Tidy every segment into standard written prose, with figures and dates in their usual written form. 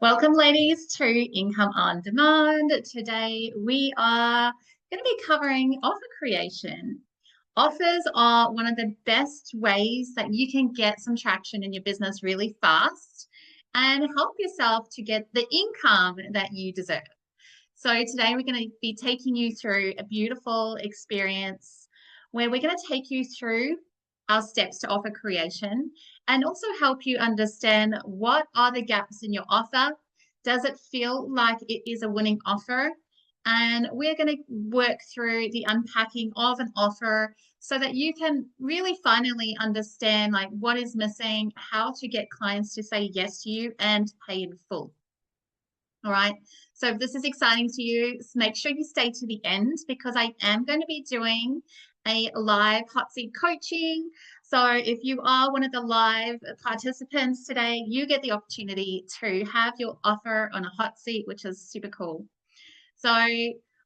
Welcome, ladies, to Income on Demand. Today, we are going to be covering offer creation. Offers are one of the best ways that you can get some traction in your business really fast and help yourself to get the income that you deserve. So, today, we're going to be taking you through a beautiful experience where we're going to take you through our steps to offer creation and also help you understand what are the gaps in your offer. Does it feel like it is a winning offer? And we're going to work through the unpacking of an offer so that you can really finally understand like what is missing, how to get clients to say yes to you and pay in full. All right. So if this is exciting to you, make sure you stay to the end because I am going to be doing a live hot seat coaching. So if you are one of the live participants today, you get the opportunity to have your offer on a hot seat, which is super cool. So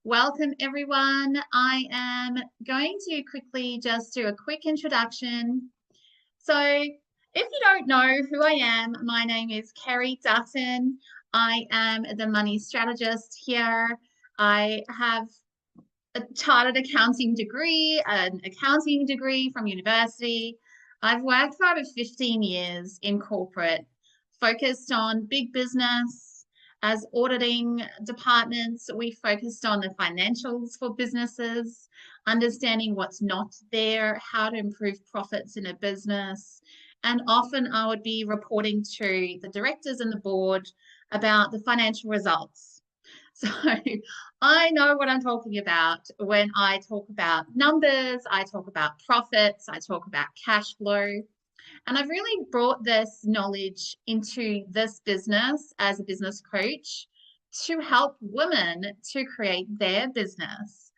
welcome everyone. I am going to quickly just do a quick introduction. So if you don't know who I am, my name is Kerry Dutton. I am the money strategist here. I have a chartered accounting degree, an accounting degree from university. I've worked for over 15 years in corporate, focused on big business. As auditing departments, we focused on the financials for businesses, understanding what's not there, how to improve profits in a business. And often I would be reporting to the directors and the board about the financial results. So I know what I'm talking about when I talk about numbers, I talk about profits, I talk about cash flow. And I've really brought this knowledge into this business as a business coach to help women to create their business.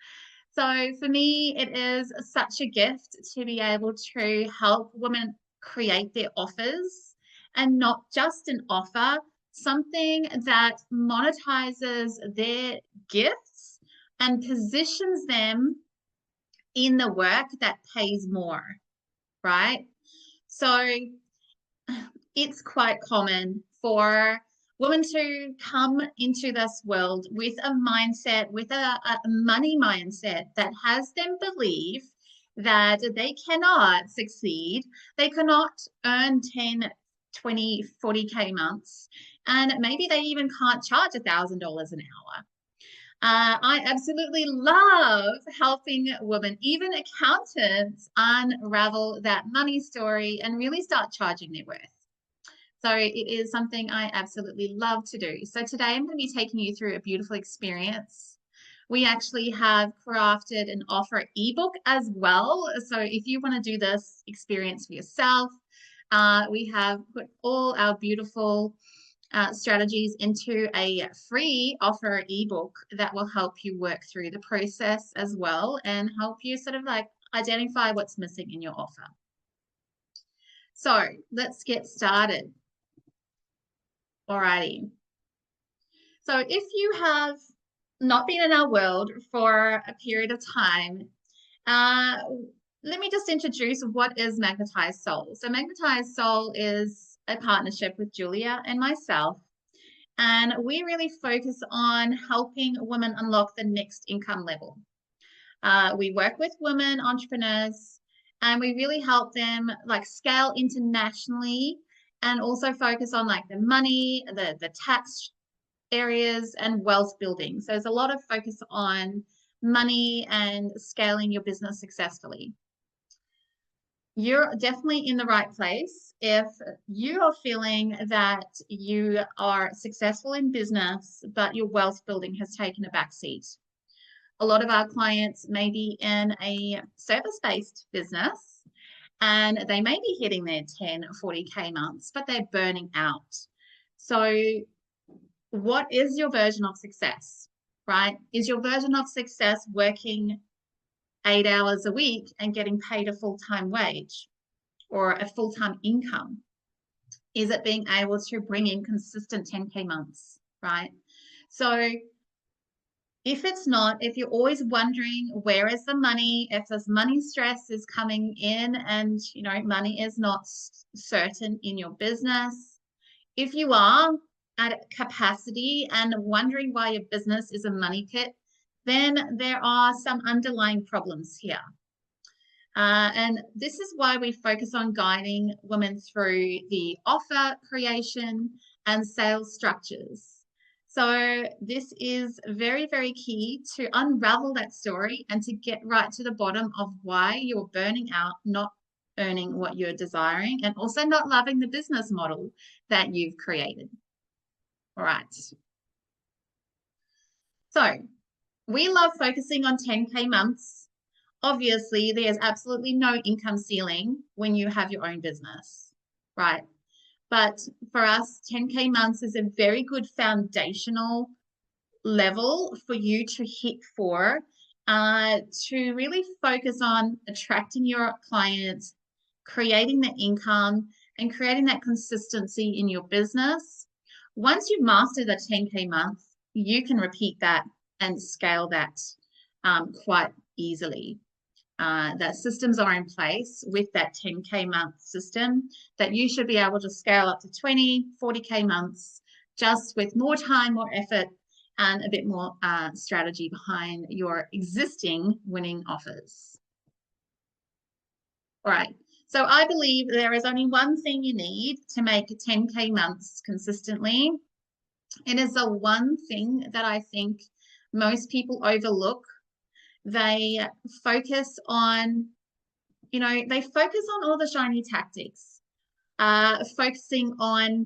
So for me, it is such a gift to be able to help women create their offers and not just an offer, something that monetizes their gifts and positions them in the work that pays more, right? So it's quite common for women to come into this world with a mindset, with a money mindset that has them believe that they cannot succeed. They cannot earn 10, 20, 40K months. And maybe they even can't charge $1,000 an hour. I absolutely love helping women, even accountants, unravel that money story and really start charging their worth. So it is something I absolutely love to do. So today I'm going to be taking you through a beautiful experience. We actually have crafted an offer ebook as well. So if you want to do this experience for yourself, we have put all our beautiful strategies into a free offer ebook that will help you work through the process as well and help you sort of like identify what's missing in your offer. So let's get started. Alrighty. So if you have not been in our world for a period of time, let me just introduce what is Magnetized Soul. So Magnetized Soul is a partnership with Julia and myself, and we really focus on helping women unlock the next income level. We work with women entrepreneurs, and we really help them like scale internationally and also focus on like the money, the tax areas and wealth building. So there's a lot of focus on money and scaling your business successfully. You're definitely in the right place if you are feeling that you are successful in business, but your wealth building has taken a backseat. A lot of our clients may be in a service-based business and they may be hitting their 10, 40K months, but they're burning out. So what is your version of success, right? Is your version of success working 8 hours a week and getting paid a full-time wage or a full-time income? Is it being able to bring in consistent 10K months, right? So if it's not, if you're always wondering where is the money, if this money stress is coming in and, money is not certain in your business, if you are, at capacity and wondering why your business is a money pit, then there are some underlying problems here. And this is why we focus on guiding women through the offer creation and sales structures. So this is very, very key to unravel that story and to get right to the bottom of why you're burning out, not earning what you're desiring, and also not loving the business model that you've created. All right. So we love focusing on 10K months. Obviously, there's absolutely no income ceiling when you have your own business, right? But for us, 10K months is a very good foundational level for you to hit for, to really focus on attracting your clients, creating the income, and creating that consistency in your business. Once you've mastered the 10K month, you can repeat that and scale that quite easily. That systems are in place with that 10K month system that you should be able to scale up to 20, 40K months just with more time, more effort, and a bit more strategy behind your existing winning offers. All right. So I believe there is only one thing you need to make 10K months consistently. It is the one thing that I think most people overlook. They focus on, they focus on all the shiny tactics, focusing on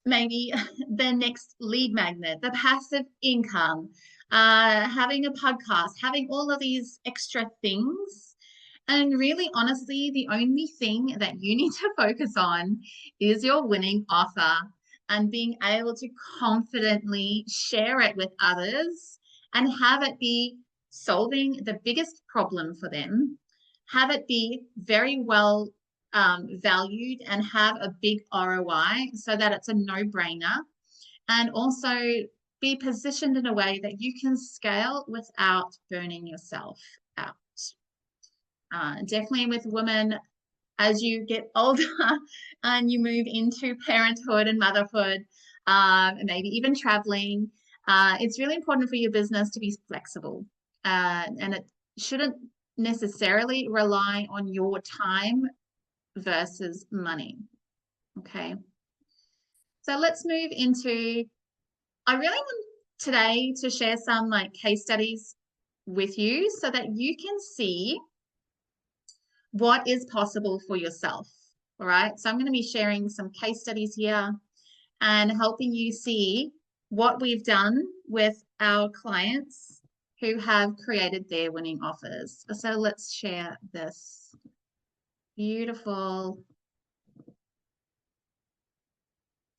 maybe the next lead magnet, the passive income, having a podcast, having all of these extra things. And really, honestly, the only thing that you need to focus on is your winning offer and being able to confidently share it with others and have it be solving the biggest problem for them, have it be very well valued and have a big ROI so that it's a no-brainer, and also be positioned in a way that you can scale without burning yourself out. Definitely with women, as you get older and you move into parenthood and motherhood, maybe even traveling, it's really important for your business to be flexible. And it shouldn't necessarily rely on your time versus money. Okay. So let's move into, I really want today to share some case studies with you so that you can see what is possible for yourself. All right. So I'm going to be sharing some case studies here and helping you see what we've done with our clients who have created their winning offers. So let's share this beautiful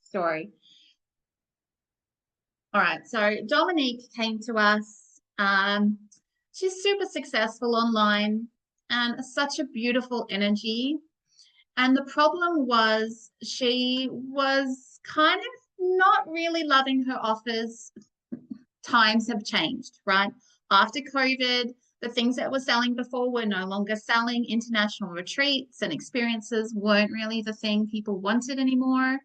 story. All right, so Dominique came to us. She's super successful online and such a beautiful energy. And the problem was she was kind of not really loving her offers. Times have changed, right? After COVID, the things that were selling before were no longer selling. International retreats and experiences weren't really the thing people wanted anymore.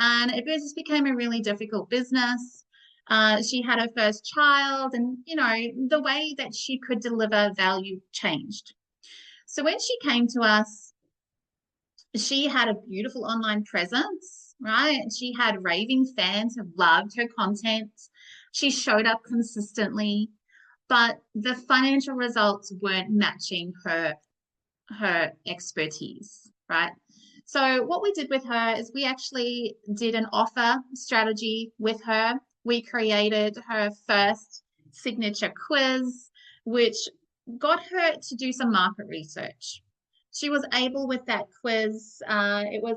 And it just became a really difficult business. She had her first child and, the way that she could deliver value changed. So when she came to us, she had a beautiful online presence, right? She had raving fans who loved her content. She showed up consistently, but the financial results weren't matching her expertise, right? So what we did with her is we actually did an offer strategy with her. We created her first signature quiz, which got her to do some market research. She was able with that quiz, it was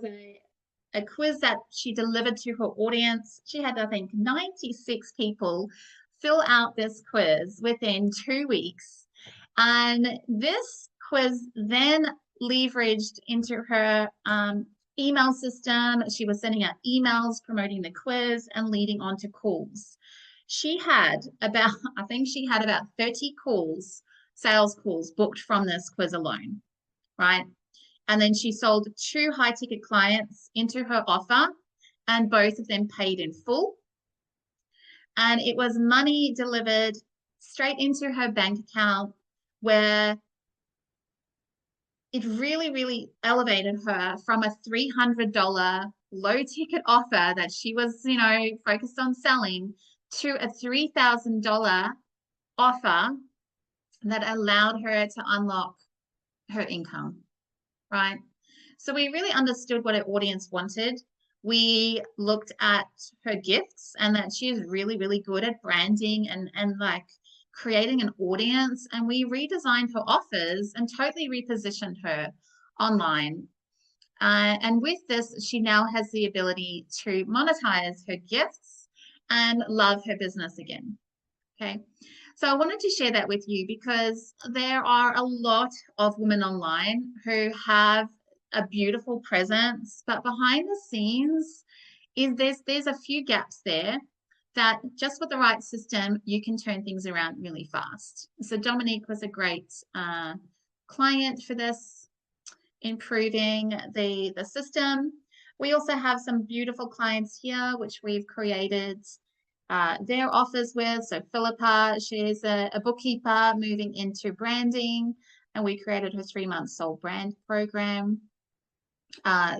a quiz that she delivered to her audience. She had, I think, 96 people fill out this quiz within 2 weeks. And this quiz then leveraged into her email system. She was sending out emails promoting the quiz and leading on to calls. She had about, I think she had about 30 calls, sales calls booked from this quiz alone, right? And then she sold 2 high-ticket clients into her offer and both of them paid in full. And it was money delivered straight into her bank account, where it really, really elevated her from a $300 low ticket offer that she was, focused on selling, to a $3,000 offer that allowed her to unlock her income, right? So we really understood what our audience wanted. We looked at her gifts and that she is really, really good at branding and like creating an audience. And we redesigned her offers and totally repositioned her online. And with this, she now has the ability to monetize her gifts and love her business again. Okay. So I wanted to share that with you because there are a lot of women online who have a beautiful presence, but behind the scenes there's a few gaps there that just with the right system, you can turn things around really fast. So Dominique was a great client for this, improving the system. We also have some beautiful clients here, which we've created their offers with. So Philippa, she's a bookkeeper moving into branding, and we created her 3-month soul brand program.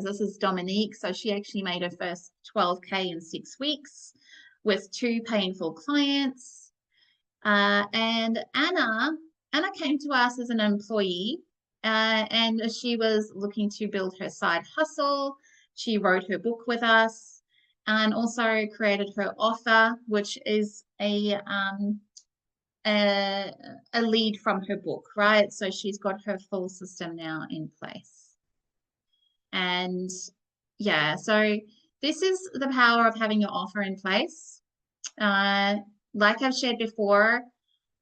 This is Dominique. So she actually made her first 12K in 6 weeks with 2 painful clients. And Anna came to us as an employee, and she was looking to build her side hustle. She wrote her book with us and also created her offer, which is a lead from her book, right? So she's got her full system now in place. And yeah, so this is the power of having your offer in place. Like I've shared before,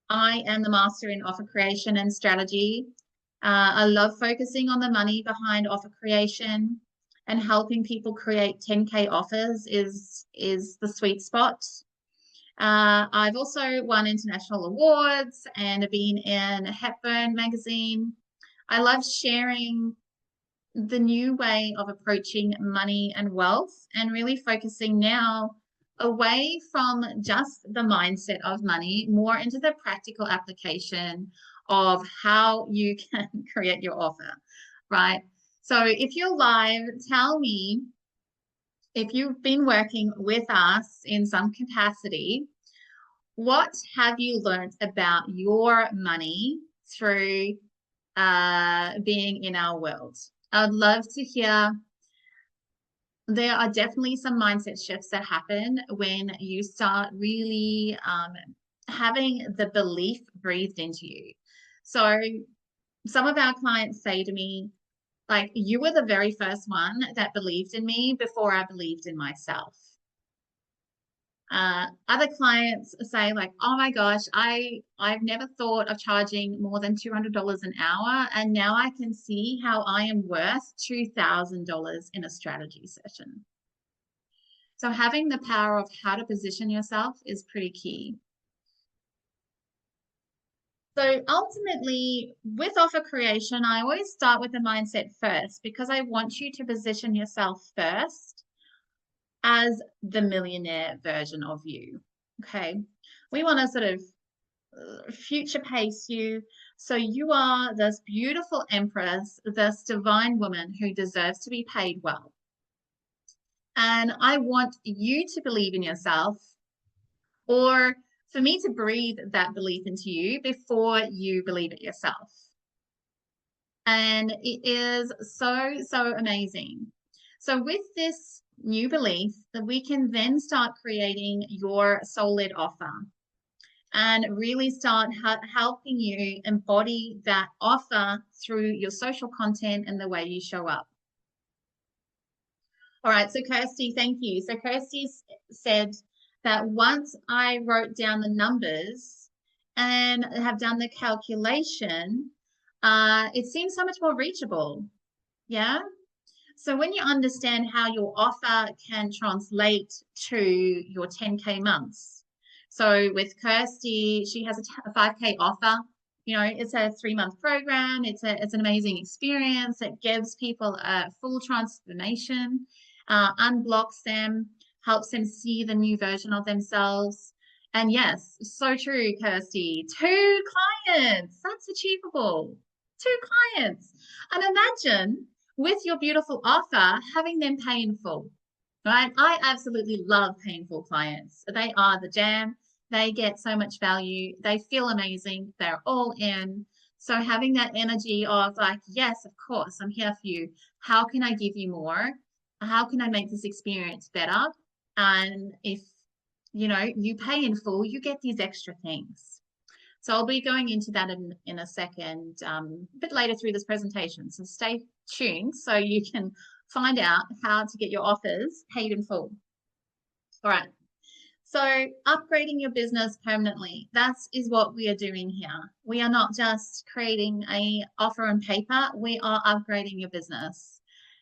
I am the master in offer creation and strategy. I love focusing on the money behind offer creation, and helping people create 10K offers is the sweet spot. I've also won international awards and been in Hepburn magazine. I love sharing the new way of approaching money and wealth, and really focusing now away from just the mindset of money, more into the practical application of how you can create your offer, right? So if you're live, tell me if you've been working with us in some capacity, what have you learned about your money through being in our world? I'd love to hear. There are definitely some mindset shifts that happen when you start really having the belief breathed into you. So some of our clients say to me, like, you were the very first one that believed in me before I believed in myself. Other clients say, like, oh my gosh, I've never thought of charging more than $200 an hour, and now I can see how I am worth $2,000 in a strategy session. So having the power of how to position yourself is pretty key. So ultimately, with offer creation, I always start with the mindset first, because I want you to position yourself first as the millionaire version of you. Okay. We want to sort of future pace you, so you are this beautiful empress, this divine woman who deserves to be paid well. And I want you to believe in yourself, or for me to breathe that belief into you before you believe it yourself. And it is so, so amazing. So with this new belief, that we can then start creating your soul-led offer and really start helping you embody that offer through your social content and the way you show up. All right, so Kirsty, thank you. So Kirsty said that once I wrote down the numbers and have done the calculation, it seems so much more reachable. Yeah. So when you understand how your offer can translate to your 10K months. So with Kirsty, she has a 5K offer. You know, it's a 3-month program. It's an amazing experience. It gives people a full transformation. unblocks them, helps them see the new version of themselves. And yes, so true, Kirsty. 2 clients, that's achievable. 2 clients. And imagine with your beautiful offer, having them pay in full, right? I absolutely love paying full clients. They are the jam. They get so much value. They feel amazing. They're all in. So having that energy of like, yes, of course, I'm here for you. How can I give you more? How can I make this experience better? And if, you pay in full, you get these extra things. So I'll be going into that in a second, a bit later through this presentation. So stay tuned so you can find out how to get your offers paid in full. All right. So upgrading your business permanently, that is what we are doing here. We are not just creating an offer on paper, we are upgrading your business.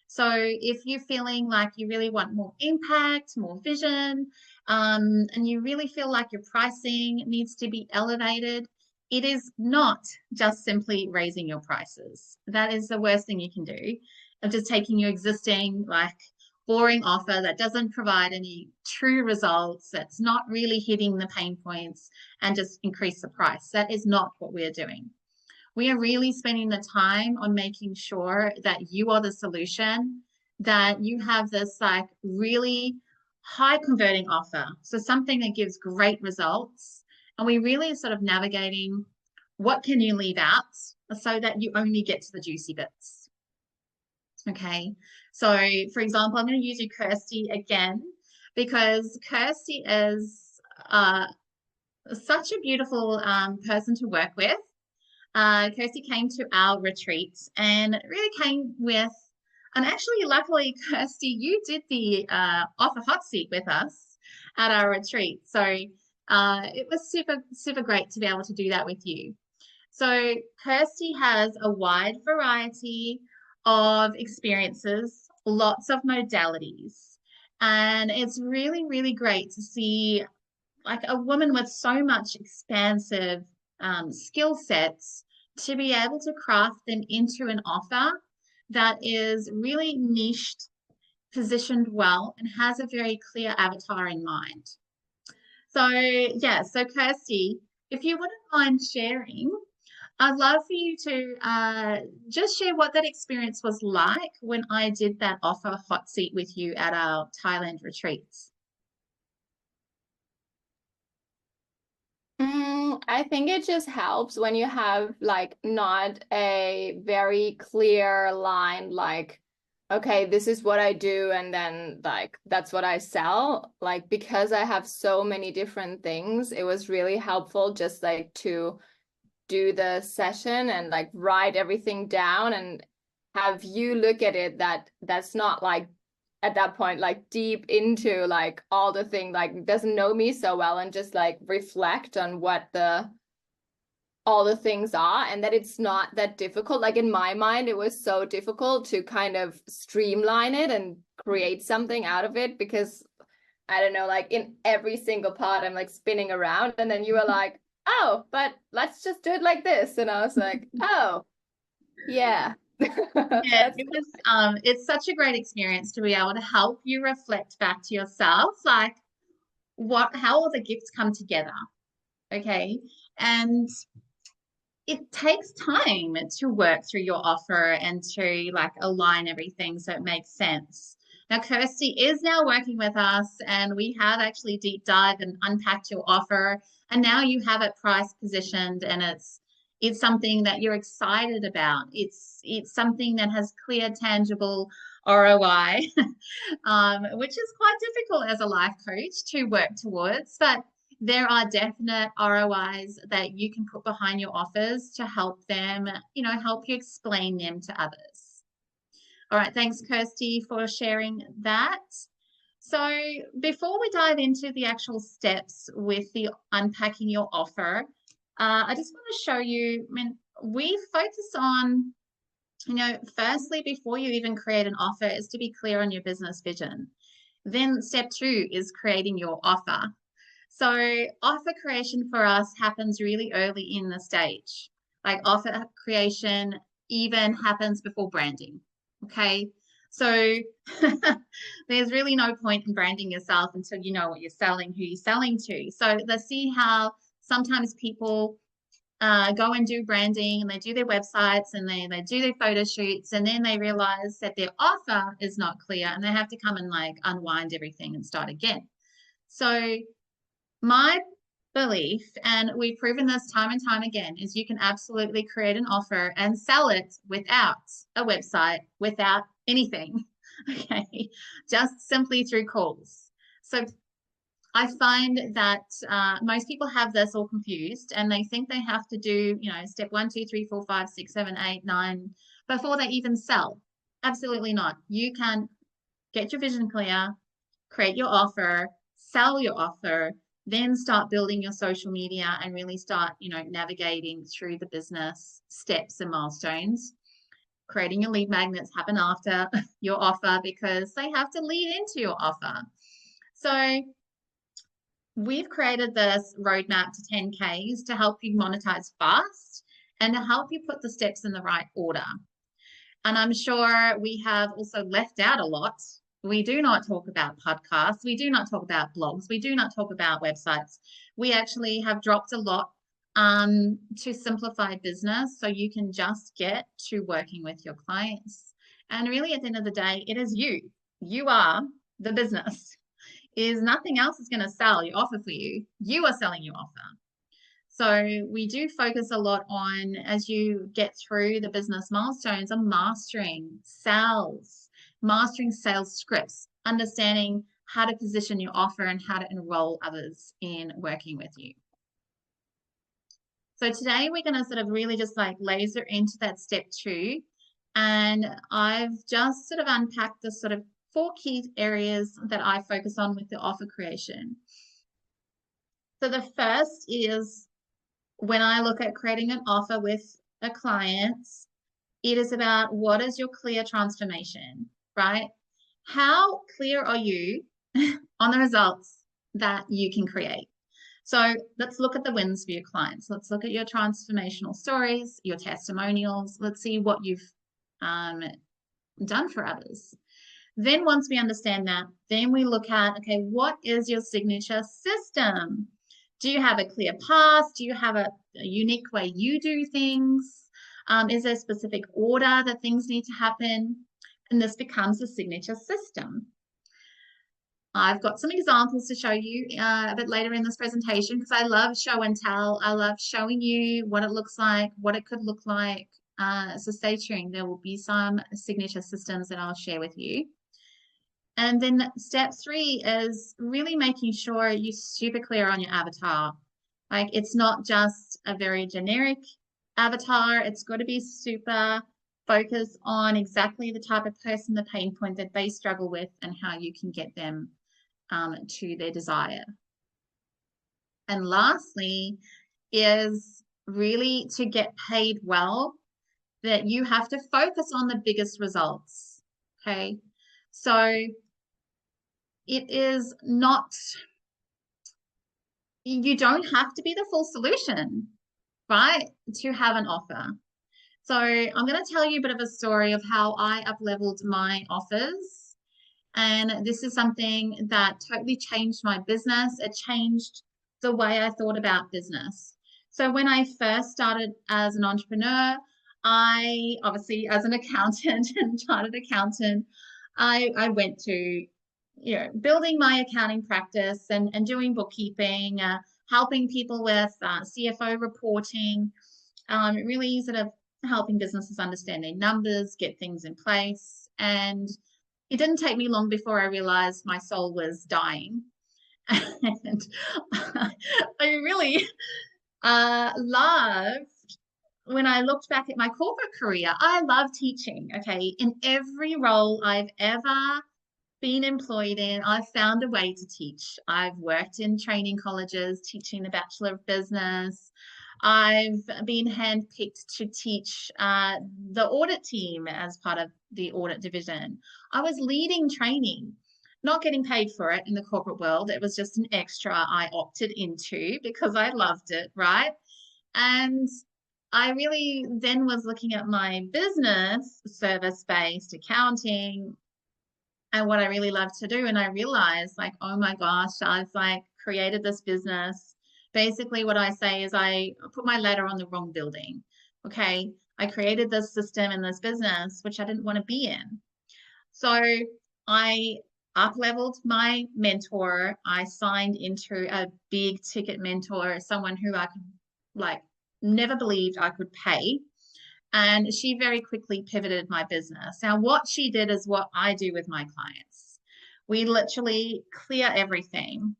So if you're feeling like you really want more impact, more vision, and you really feel like your pricing needs to be elevated, it is not just simply raising your prices. That is the worst thing you can do, of just taking your existing boring offer that doesn't provide any true results, that's not really hitting the pain points, and just increase the price. That is not what we are doing. We are really spending the time on making sure that you are the solution, that you have this really high converting offer. So something that gives great results. And we really are sort of navigating what can you leave out so that you only get to the juicy bits. Okay. So for example, I'm going to use you, Kirsty, again, because Kirsty is such a beautiful person to work with. Kirsty came to our retreat and really came with, and actually, luckily, Kirsty, you did the offer hot seat with us at our retreat. So it was super, super great to be able to do that with you. So Kirsty has a wide variety of experiences, lots of modalities, and it's really, really great to see a woman with so much expansive skill sets to be able to craft them into an offer that is really niched, positioned well, and has a very clear avatar in mind. So yeah, so Kirsty, if you wouldn't mind sharing, I'd love for you to just share what that experience was like when I did that offer hot seat with you at our Thailand retreats. I think it just helps when you have not a very clear line, okay, this is what I do, and then that's what I sell. Because I have so many different things, it was really helpful just to do the session and write everything down and have you look at it, that's not at that point deep into all the thing, doesn't know me so well, and just reflect on what all the things are, and that it's not that difficult. In my mind, it was so difficult to kind of streamline it and create something out of it, because I don't know, in every single part I'm spinning around, and then you were like, oh, but let's just do it like this, and I was like, oh yeah. Yeah, it was it's such a great experience to be able to help you reflect back to yourself, how all the gifts come together. Okay. And it takes time to work through your offer and to align everything so it makes sense. Now, Kirsty is now working with us, and we have actually deep dived and unpacked your offer, and now you have it price positioned, and it's something that you're excited about. It's something that has clear, tangible ROI, which is quite difficult as a life coach to work towards, but there are definite ROIs that you can put behind your offers to help them, help you explain them to others. All right, thanks, Kirsty, for sharing that. So before we dive into the actual steps with the unpacking your offer, I just want to show you, we focus on, firstly, before you even create an offer, is to be clear on your business vision. Then step 2 is creating your offer. So offer creation for us happens really early in the stage. Offer creation even happens before branding. Okay. So there's really no point in branding yourself until you know what you're selling, who you're selling to. So let's see how sometimes people go and do branding and they do their websites and they do their photo shoots, and then they realize that their offer is not clear and they have to come and like unwind everything and start again. So my belief, and we've proven this time and time again, is you can absolutely create an offer and sell it without a website, without anything. Okay, just simply through calls. So I find that most people have this all confused and they think they have to do, step 1, 2, 3, 4, 5, 6, 7, 8, 9 before they even sell. Absolutely not. You can get your vision clear, create your offer, sell your offer, then start building your social media and really start, navigating through the business steps and milestones. Creating your lead magnets happen after your offer because they have to lead into your offer. So we've created this roadmap to 10Ks to help you monetize fast and to help you put the steps in the right order. And I'm sure we have also left out a lot. We do not talk about podcasts. We do not talk about blogs. We do not talk about websites. We actually have dropped a lot to simplify business so you can just get to working with your clients. And really, at the end of the day, it is you. You are the business. Is nothing else is going to sell your offer for you. You are selling your offer. So we do focus a lot on, as you get through the business milestones, on mastering sales scripts, understanding how to position your offer and how to enroll others in working with you. So today we're going to sort of really just like laser into that step 2. And I've just sort of unpacked the sort of 4 key areas that I focus on with the offer creation. So the first is, when I look at creating an offer with a client, it is about what is your clear transformation, right? How clear are you on the results that you can create? So let's look at the wins for your clients. Let's look at your transformational stories, your testimonials. Let's see what you've done for others. Then once we understand that, then we look at, okay, what is your signature system? Do you have a clear path? Do you have a unique way you do things? Is there a specific order that things need to happen? And this becomes a signature system. I've got some examples to show you a bit later in this presentation because I love show and tell. I love showing you what it looks like, what it could look like. So stay tuned. There will be some signature systems that I'll share with you. And then step 3 is really making sure you're super clear on your avatar. Like, it's not just a very generic avatar. It's got to be super focused on exactly the type of person, the pain point that they struggle with, and how you can get them to their desire. And lastly is really to get paid well, that you have to focus on the biggest results. Okay. So it is not, you don't have to be the full solution, right, to have an offer. So I'm going to tell you a bit of a story of how I up-leveled my offers. And this is something that totally changed my business. It changed the way I thought about business. So when I first started as an entrepreneur, I obviously, as an accountant and chartered accountant, I went to, building my accounting practice and doing bookkeeping, helping people with CFO reporting, really sort of helping businesses understand their numbers, get things in place. And it didn't take me long before I realized my soul was dying. And I really loved, when I looked back at my corporate career, I love teaching. Okay. In every role I've ever been employed in, I've found a way to teach. I've worked in training colleges, teaching the Bachelor of Business. I've been handpicked to teach the audit team as part of the audit division. I was leading training, not getting paid for it in the corporate world. It was just an extra I opted into because I loved it, right? And I really then was looking at my business, service-based accounting, and what I really love to do. And I realized, like, oh my gosh, I've like created this business. Basically, what I say is I put my ladder on the wrong building. Okay. I created this system in this business, which I didn't want to be in. So I up leveled my mentor. I signed into a big ticket mentor, someone who I could like never believed I could pay. And she very quickly pivoted my business. Now, what she did is what I do with my clients. We literally clear everything.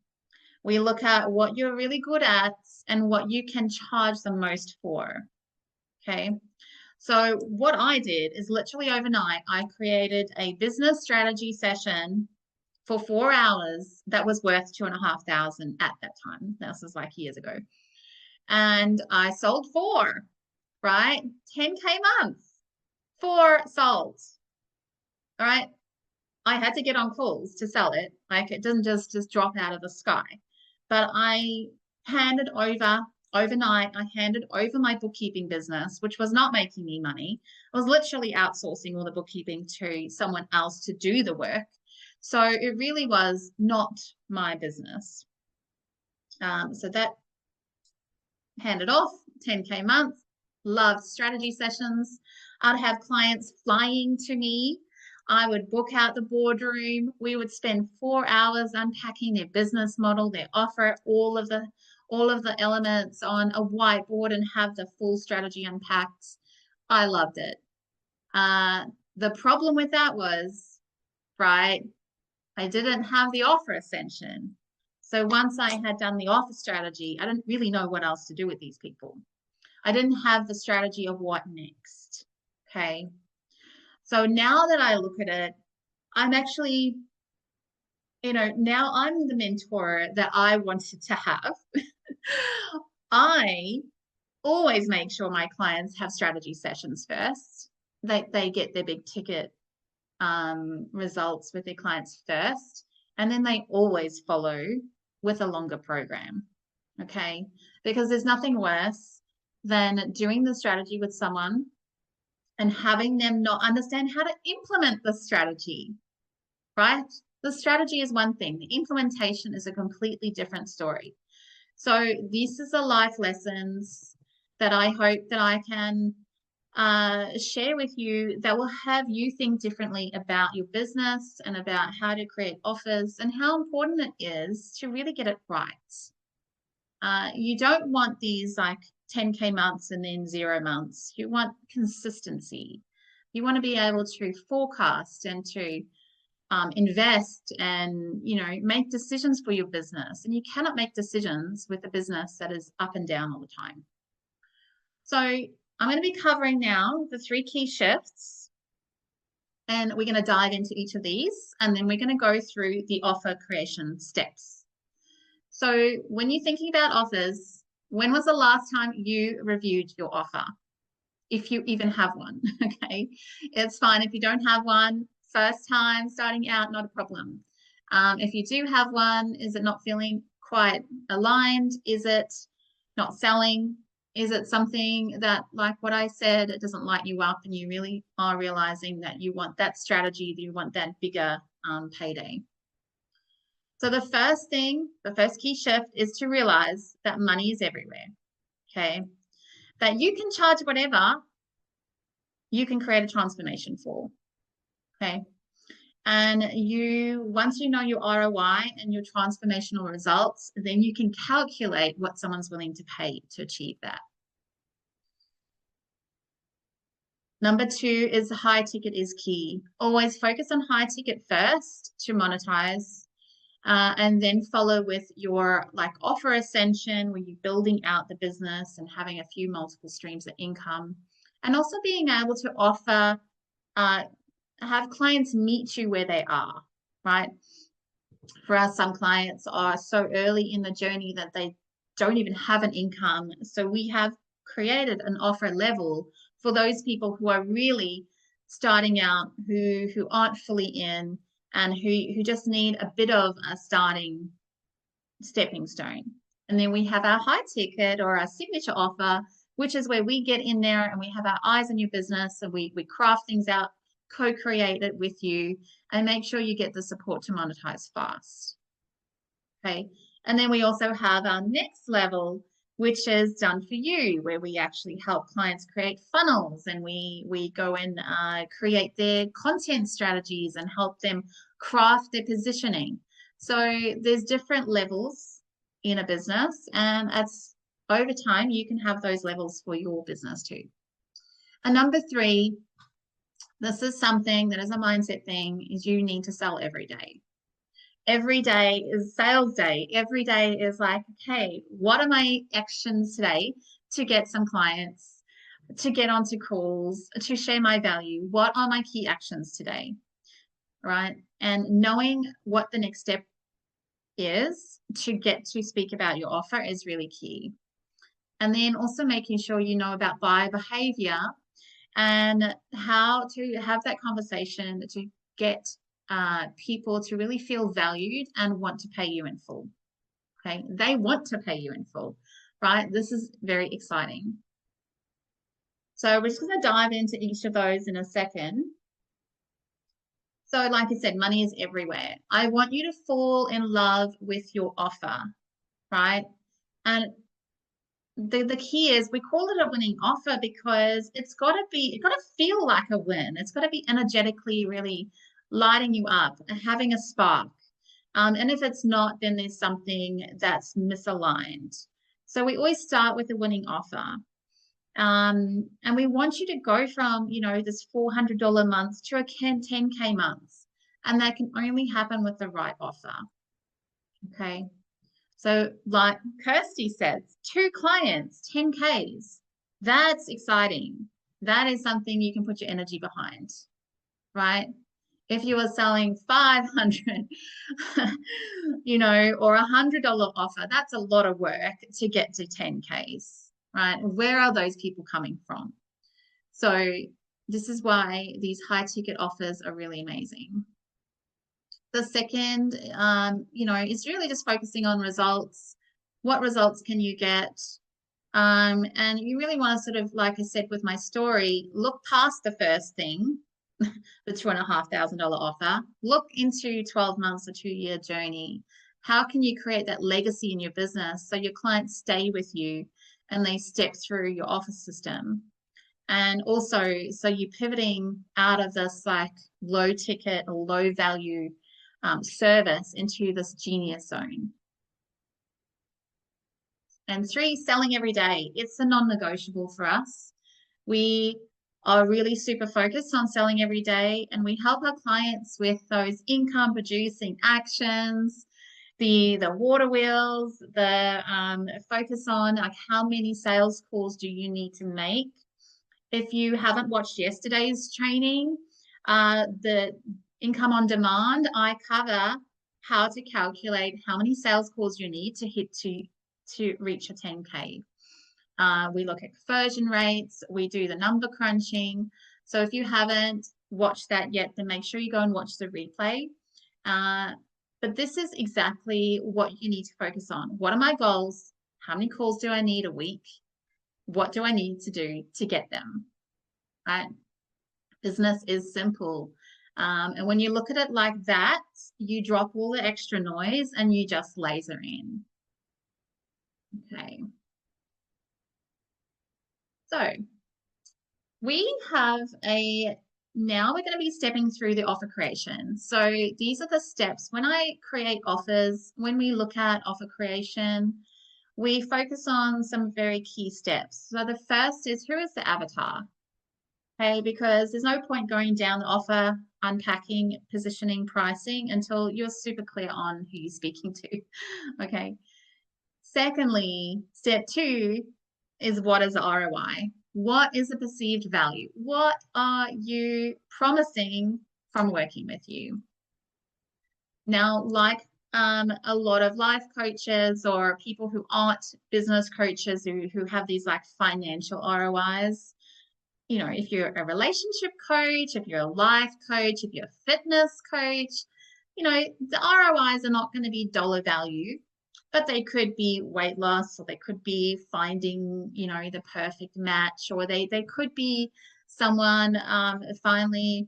We look at what you're really good at and what you can charge the most for. Okay. So what I did is literally overnight, I created a business strategy session for 4 hours that was worth 2,500 at that time. This was like years ago. And I sold 4, right? 10K months, 4 sold. All right. I had to get on calls to sell it. Like it didn't just drop out of the sky. But I handed over overnight, I handed over my bookkeeping business, which was not making me money. I was literally outsourcing all the bookkeeping to someone else to do the work. So it really was not my business. So that handed off, 10K month, loved strategy sessions. I'd have clients flying to me. I would book out the boardroom. We would spend 4 hours unpacking their business model, their offer, all of the elements on a whiteboard and have the full strategy unpacked. I loved it. The problem with that was, right, I didn't have the offer ascension. So once I had done the offer strategy, I didn't really know what else to do with these people. I didn't have the strategy of what next. Okay. So now that I look at it, I'm actually, now I'm the mentor that I wanted to have. I always make sure my clients have strategy sessions first. They get their big ticket results with their clients first, and then they always follow with a longer program. Okay, because there's nothing worse than doing the strategy with someone and having them not understand how to implement the strategy, right? The strategy is one thing, the implementation is a completely different story. So this is the life lessons that I hope that I can share with you that will have you think differently about your business and about how to create offers and how important it is to really get it right. You don't want these like 10K months and then 0 months. You want consistency. You want to be able to forecast and to invest and make decisions for your business. And you cannot make decisions with a business that is up and down all the time. So I'm going to be covering now the 3 key shifts, and we're going to dive into each of these, and then we're going to go through the offer creation steps. So when you're thinking about offers, when was the last time you reviewed your offer? If you even have one, okay? It's fine if you don't have one. First time starting out, not a problem. If you do have one, is it not feeling quite aligned? Is it not selling? Is it something that, like what I said, it doesn't light you up and you really are realizing that you want that strategy, that you want that bigger payday? So the first key shift is to realize that money is everywhere, okay? That you can charge whatever you can create a transformation for, okay? And once you know your ROI and your transformational results, then you can calculate what someone's willing to pay to achieve that. Number 2 is high ticket is key. Always focus on high ticket first to monetize, and then follow with your offer ascension, where you're building out the business and having a few multiple streams of income, and also being able to offer, have clients meet you where they are, right? For us, some clients are so early in the journey that they don't even have an income. So we have created an offer level for those people who are really starting out, who aren't fully in, and who just need a bit of a starting stepping stone. And then we have our high ticket or our signature offer, which is where we get in there and we have our eyes on your business and we craft things out co-create it with you and make sure you get the support to monetize fast. Okay. And then we also have our next level, which is done for you, where we actually help clients create funnels, and we go and create their content strategies and help them craft their positioning. So there's different levels in a business, and as over time, you can have those levels for your business too. And number 3, this is something that is a mindset thing, is you need to sell every day. Every day is sales day. Every day is like, okay, what are my actions today to get some clients, to get onto calls, to share my value? What are my key actions today? Right? And knowing what the next step is to get to speak about your offer is really key. And then also making sure you know about buyer behavior and how to have that conversation to get people to really feel valued and want to pay you in full. Okay, they want to pay you in full, right? This is very exciting. So we're just going to dive into each of those in a second. So like I said, money is everywhere. I want you to fall in love with your offer, right? And the key is we call it a winning offer because it's got to feel like a win. It's got to be energetically really lighting you up, having a spark. And if it's not, then there's something that's misaligned. So we always start with a winning offer. And we want you to go from, this $400 month to a 10K month. And that can only happen with the right offer. Okay. So like Kirsty says, 2 clients, 10Ks. That's exciting. That is something you can put your energy behind, right? If you are selling 500, or $100 offer, that's a lot of work to get to 10Ks, right? Where are those people coming from? So this is why these high ticket offers are really amazing. The second, is really just focusing on results. What results can you get? And you really want to sort of, like I said with my story, look past the first thing, the $2,500 offer, look into 12 months or 2-year journey. How can you create that legacy in your business so your clients stay with you and they step through your offer system? And also, so you're pivoting out of this like low ticket or low value service into this genius zone. And 3, selling every day. It's a non-negotiable for us. We are really super focused on selling every day, and we help our clients with those income producing actions, the water wheels, the focus on like how many sales calls do you need to make. If you haven't watched yesterday's training, the income on demand, I cover how to calculate how many sales calls you need to hit to reach a 10K. We look at conversion rates, we do the number crunching. So if you haven't watched that yet, then make sure you go and watch the replay. But this is exactly what you need to focus on. What are my goals? How many calls do I need a week? What do I need to do to get them? Right? Business is simple. And when you look at it like that, you drop all the extra noise and you just laser in. Okay. So we have now we're going to be stepping through the offer creation. So these are the steps. When I create offers, when we look at offer creation, we focus on some very key steps. So the first is, who is the avatar? Okay, because there's no point going down the offer, unpacking, positioning, pricing until you're super clear on who you're speaking to. Okay. Secondly, step 2 is, what is the ROI? What is the perceived value? What are you promising from working with you? Now, like a lot of life coaches or people who aren't business coaches who have these like financial ROIs, if you're a relationship coach, if you're a life coach, if you're a fitness coach, the ROIs are not going to be dollar value, but they could be weight loss, or they could be finding, the perfect match, or they could be someone finally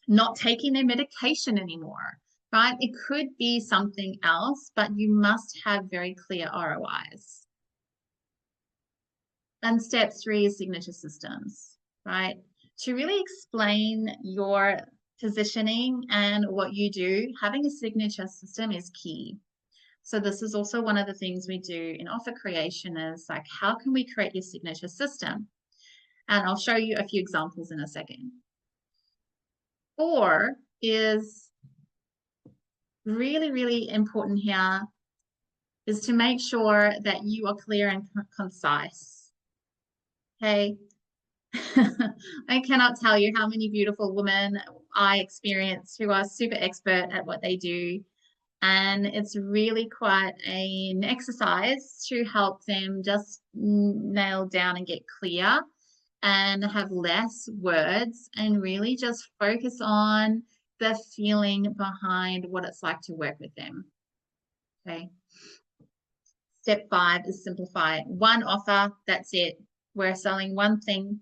not taking their medication anymore, right? It could be something else, but you must have very clear ROIs. And step 3 is signature systems, right? To really explain your positioning and what you do, having a signature system is key. So this is also one of the things we do in offer creation is like, how can we create your signature system? And I'll show you a few examples in a second. 4 is really, really important here is to make sure that you are clear and concise. Okay. I cannot tell you how many beautiful women I experience who are super expert at what they do. And it's really quite an exercise to help them just nail down and get clear and have less words and really just focus on the feeling behind what it's like to work with them. Okay. Step 5 is simplify. One offer, that's it. We're selling one thing.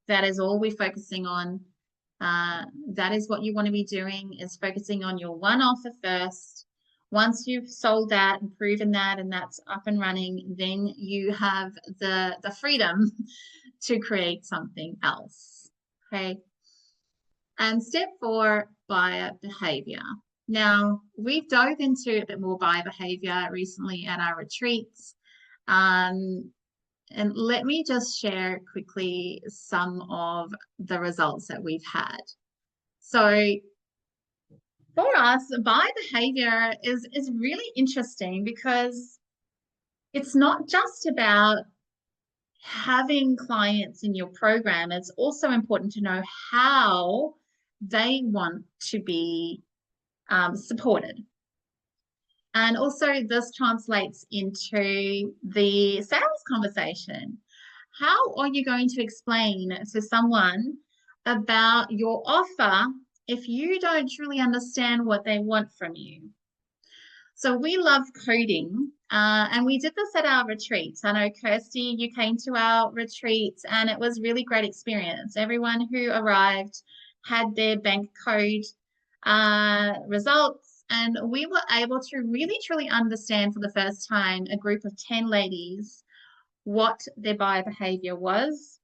That is all we're focusing on. That is what you want to be doing, is focusing on your one offer first. Once you've sold that and proven that and that's up and running, then you have the freedom to create something else. Okay. And step 4, buyer behavior. Now, we've dove into a bit more buyer behavior recently at our retreats. And let me just share quickly some of the results that we've had. So for us, buyer behavior is really interesting because it's not just about having clients in your program. It's also important to know how they want to be supported. And also this translates into the sales conversation. How are you going to explain to someone about your offer if you don't truly understand what they want from you? So we love coding, and we did this at our retreats. I know, Kirsty, you came to our retreats, and it was really great experience. Everyone who arrived had their bank code results, and we were able to really, truly understand for the first time a group of 10 ladies what their buyer behavior was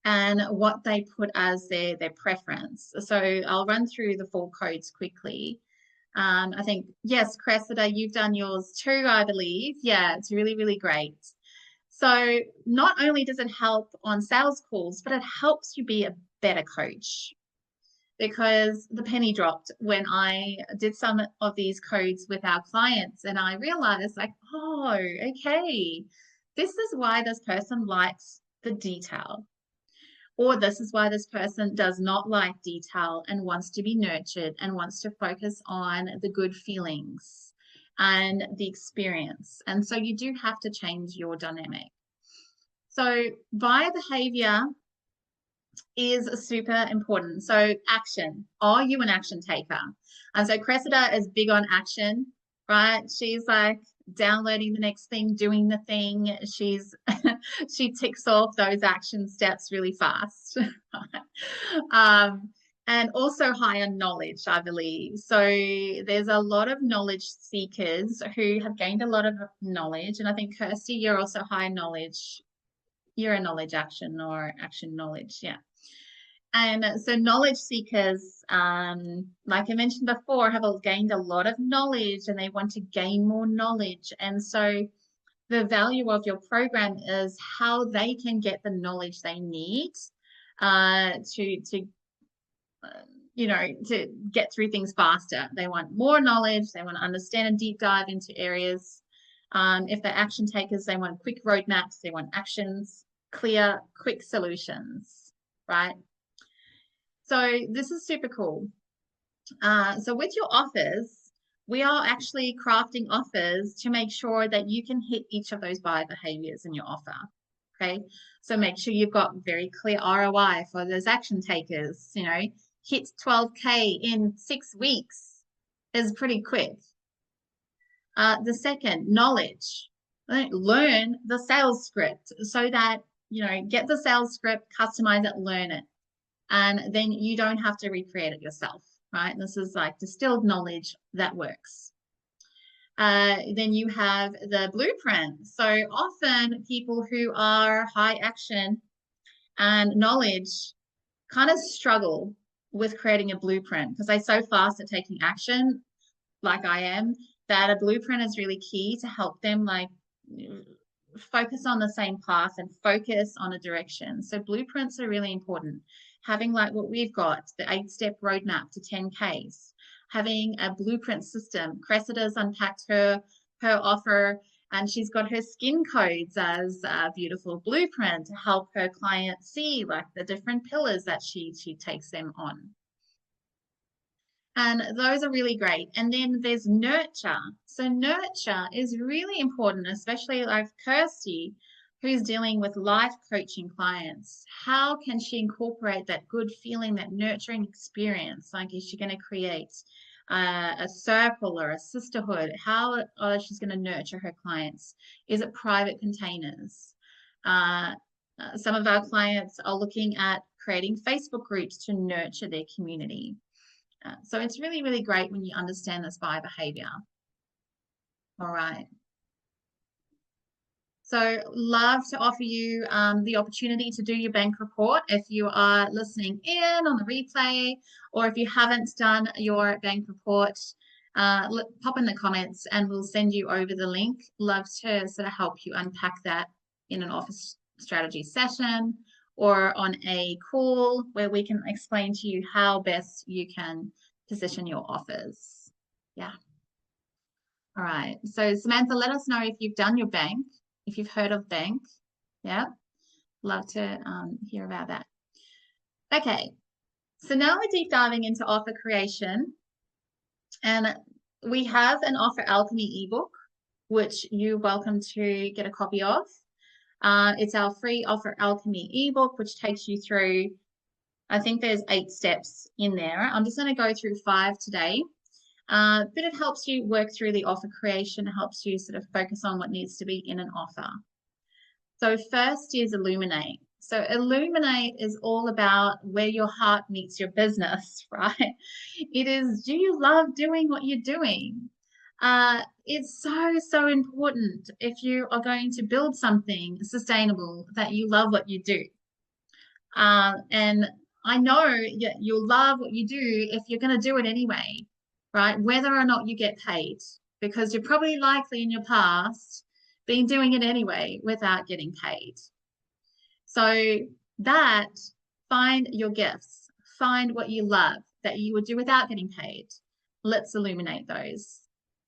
and what they put as their preference. So I'll run through the 4 codes quickly. I think, yes, Cressida, you've done yours too, I believe. Yeah, it's really, really great. So not only does it help on sales calls, but it helps you be a better coach, because the penny dropped when I did some of these codes with our clients and I realized like, oh, okay, this is why this person likes the detail. Or this is why this person does not like detail and wants to be nurtured and wants to focus on the good feelings and the experience. And so you do have to change your dynamic. So buyer behavior is super important. So action. Are you an action taker? And so Cressida is big on action, right? She's like downloading the next thing, doing the thing. She ticks off those action steps really fast. And also high on knowledge, I believe. So there's a lot of knowledge seekers who have gained a lot of knowledge. And I think, Kirsty, you're also high knowledge. You're a knowledge action or action knowledge. Yeah. And so knowledge seekers, like I mentioned before, have gained a lot of knowledge and they want to gain more knowledge. And so the value of your program is how they can get the knowledge they need to get through things faster. They want more knowledge. They want to understand and deep dive into areas. If they're action takers, they want quick roadmaps. They want actions, clear, quick solutions, right? So this is super cool. So with your offers, we are actually crafting offers to make sure that you can hit each of those buyer behaviors in your offer. Okay, so make sure you've got very clear ROI for those action takers. Hit 12K in 6 weeks is pretty quick. The second, knowledge. Learn the sales script so that, get the sales script, customize it, learn it. and then you don't have to recreate it yourself, right? This is like distilled knowledge that works. Then you have the blueprint. So often people who are high action and knowledge kind of struggle with creating a blueprint because they're so fast at taking action, like I am, that a blueprint is really key to help them like focus on the same path and focus on a direction. So blueprints are really important. Having like what we've got, the 8-step roadmap to 10Ks, having a blueprint system. Cressida's unpacked her offer, and she's got her skin codes as a beautiful blueprint to help her clients see like the different pillars that she takes them on. And those are really great. And then there's nurture. So nurture is really important, especially like Kirsty, who's dealing with life coaching clients. How can she incorporate that good feeling, that nurturing experience? Like, is she going to create a circle or a sisterhood? How she's going to nurture her clients? Is it private containers? Some of our clients are looking at creating Facebook groups to nurture their community. So it's really, really great when you understand this buyer behavior. All right. So love to offer you the opportunity to do your bank report if you are listening in on the replay, or if you haven't done your bank report, pop in the comments and we'll send you over the link. Love to sort of help you unpack that in an office strategy session or on a call where we can explain to you how best you can position your offers. Yeah. All right. So Samantha, let us know if you've done your bank, if you've heard of bank. Yeah. Love to hear about that. Okay. So now we're deep diving into offer creation. And we have an Offer Alchemy ebook, which you're welcome to get a copy of. It's our free Offer Alchemy ebook, which takes you through, I think there's 8 steps in there. I'm just going to go through 5 today. But it helps you work through the offer creation, helps you sort of focus on what needs to be in an offer. So first is illuminate. So illuminate is all about where your heart meets your business, right? It is, do you love doing what you're doing? It's so important if you are going to build something sustainable that you love what you do. And I know you'll love what you do if you're going to do it anyway, right? Whether or not you get paid, because you're probably likely in your past been doing it anyway without getting paid. So that, find your gifts, find what you love that you would do without getting paid. Let's illuminate those.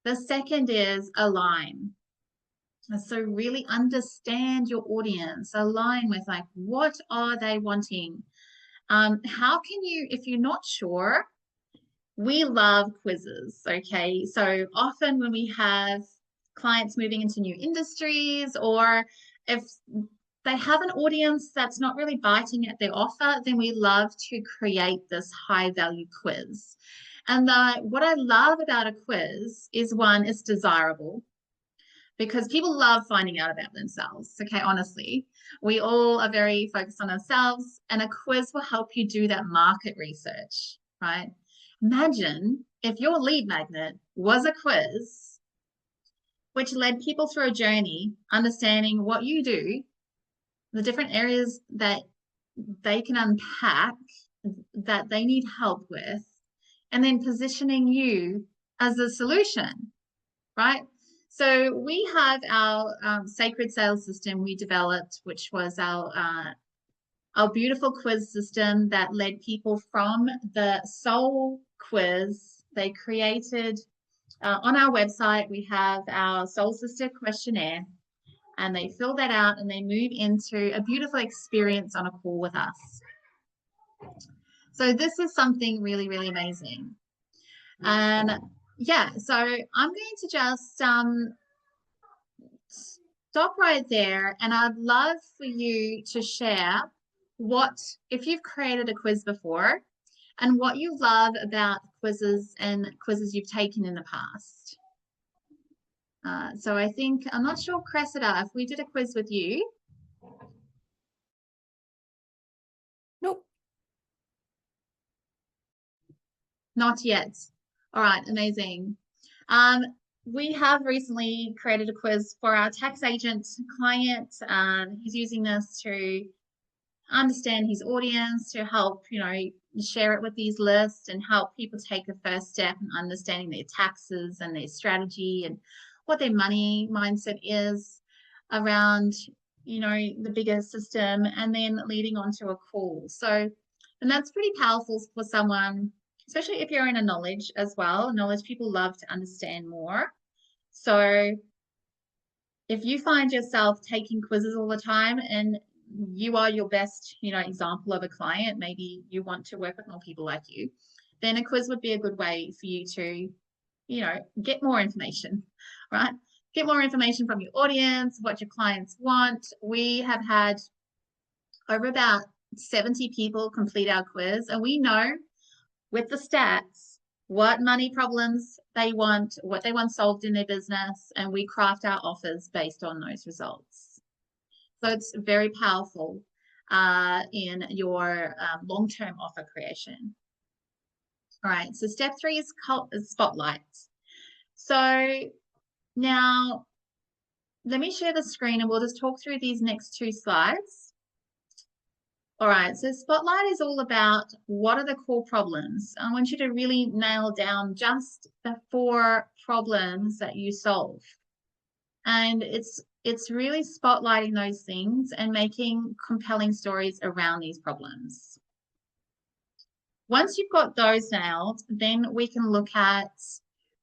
The second is align. So really understand your audience, align with like, what are they wanting? How can you, if you're not sure, we love quizzes, okay? So often when we have clients moving into new industries, or if they have an audience that's not really biting at their offer, then we love to create this high value quiz. And what I love about a quiz is, one, it's desirable, because people love finding out about themselves. Okay, honestly, we all are very focused on ourselves, and a quiz will help you do that market research, right? Imagine if your lead magnet was a quiz which led people through a journey, understanding what you do, the different areas that they can unpack, that they need help with, and then positioning you as a solution, right? So we have our sacred sales system we developed, which was our beautiful quiz system that led people from the soul quiz. They created, on our website, we have our Soul Sister questionnaire, and they fill that out and they move into a beautiful experience on a call with us. So this is something really, really amazing. And yeah, so I'm going to just stop right there, and I'd love for you to share what, if you've created a quiz before, and what you love about quizzes and quizzes you've taken in the past. So I think, I'm not sure, Cressida, if we did a quiz with you. Nope. Not yet. All right, amazing. We have recently created a quiz for our tax agent client. He's using this to understand his audience, to help, share it with these lists and help people take the first step in understanding their taxes and their strategy and what their money mindset is around, the bigger system, and then leading on to a call. So, and that's pretty powerful for someone, especially if you're in a knowledge as well. Knowledge people love to understand more. So if you find yourself taking quizzes all the time and you are your best, example of a client, maybe you want to work with more people like you, then a quiz would be a good way for you to, get more information, right? Get more information from your audience, what your clients want. We have had over about 70 people complete our quiz, and we know with the stats what money problems they want, what they want solved in their business, and we craft our offers based on those results. So it's very powerful in your long-term offer creation. All right, so step 3 is spotlights. So now let me share the screen and we'll just talk through these next 2 slides. All right, so Spotlight is all about what are the core problems. I want you to really nail down just the 4 problems that you solve. And it's really spotlighting those things and making compelling stories around these problems. Once you've got those nailed, then we can look at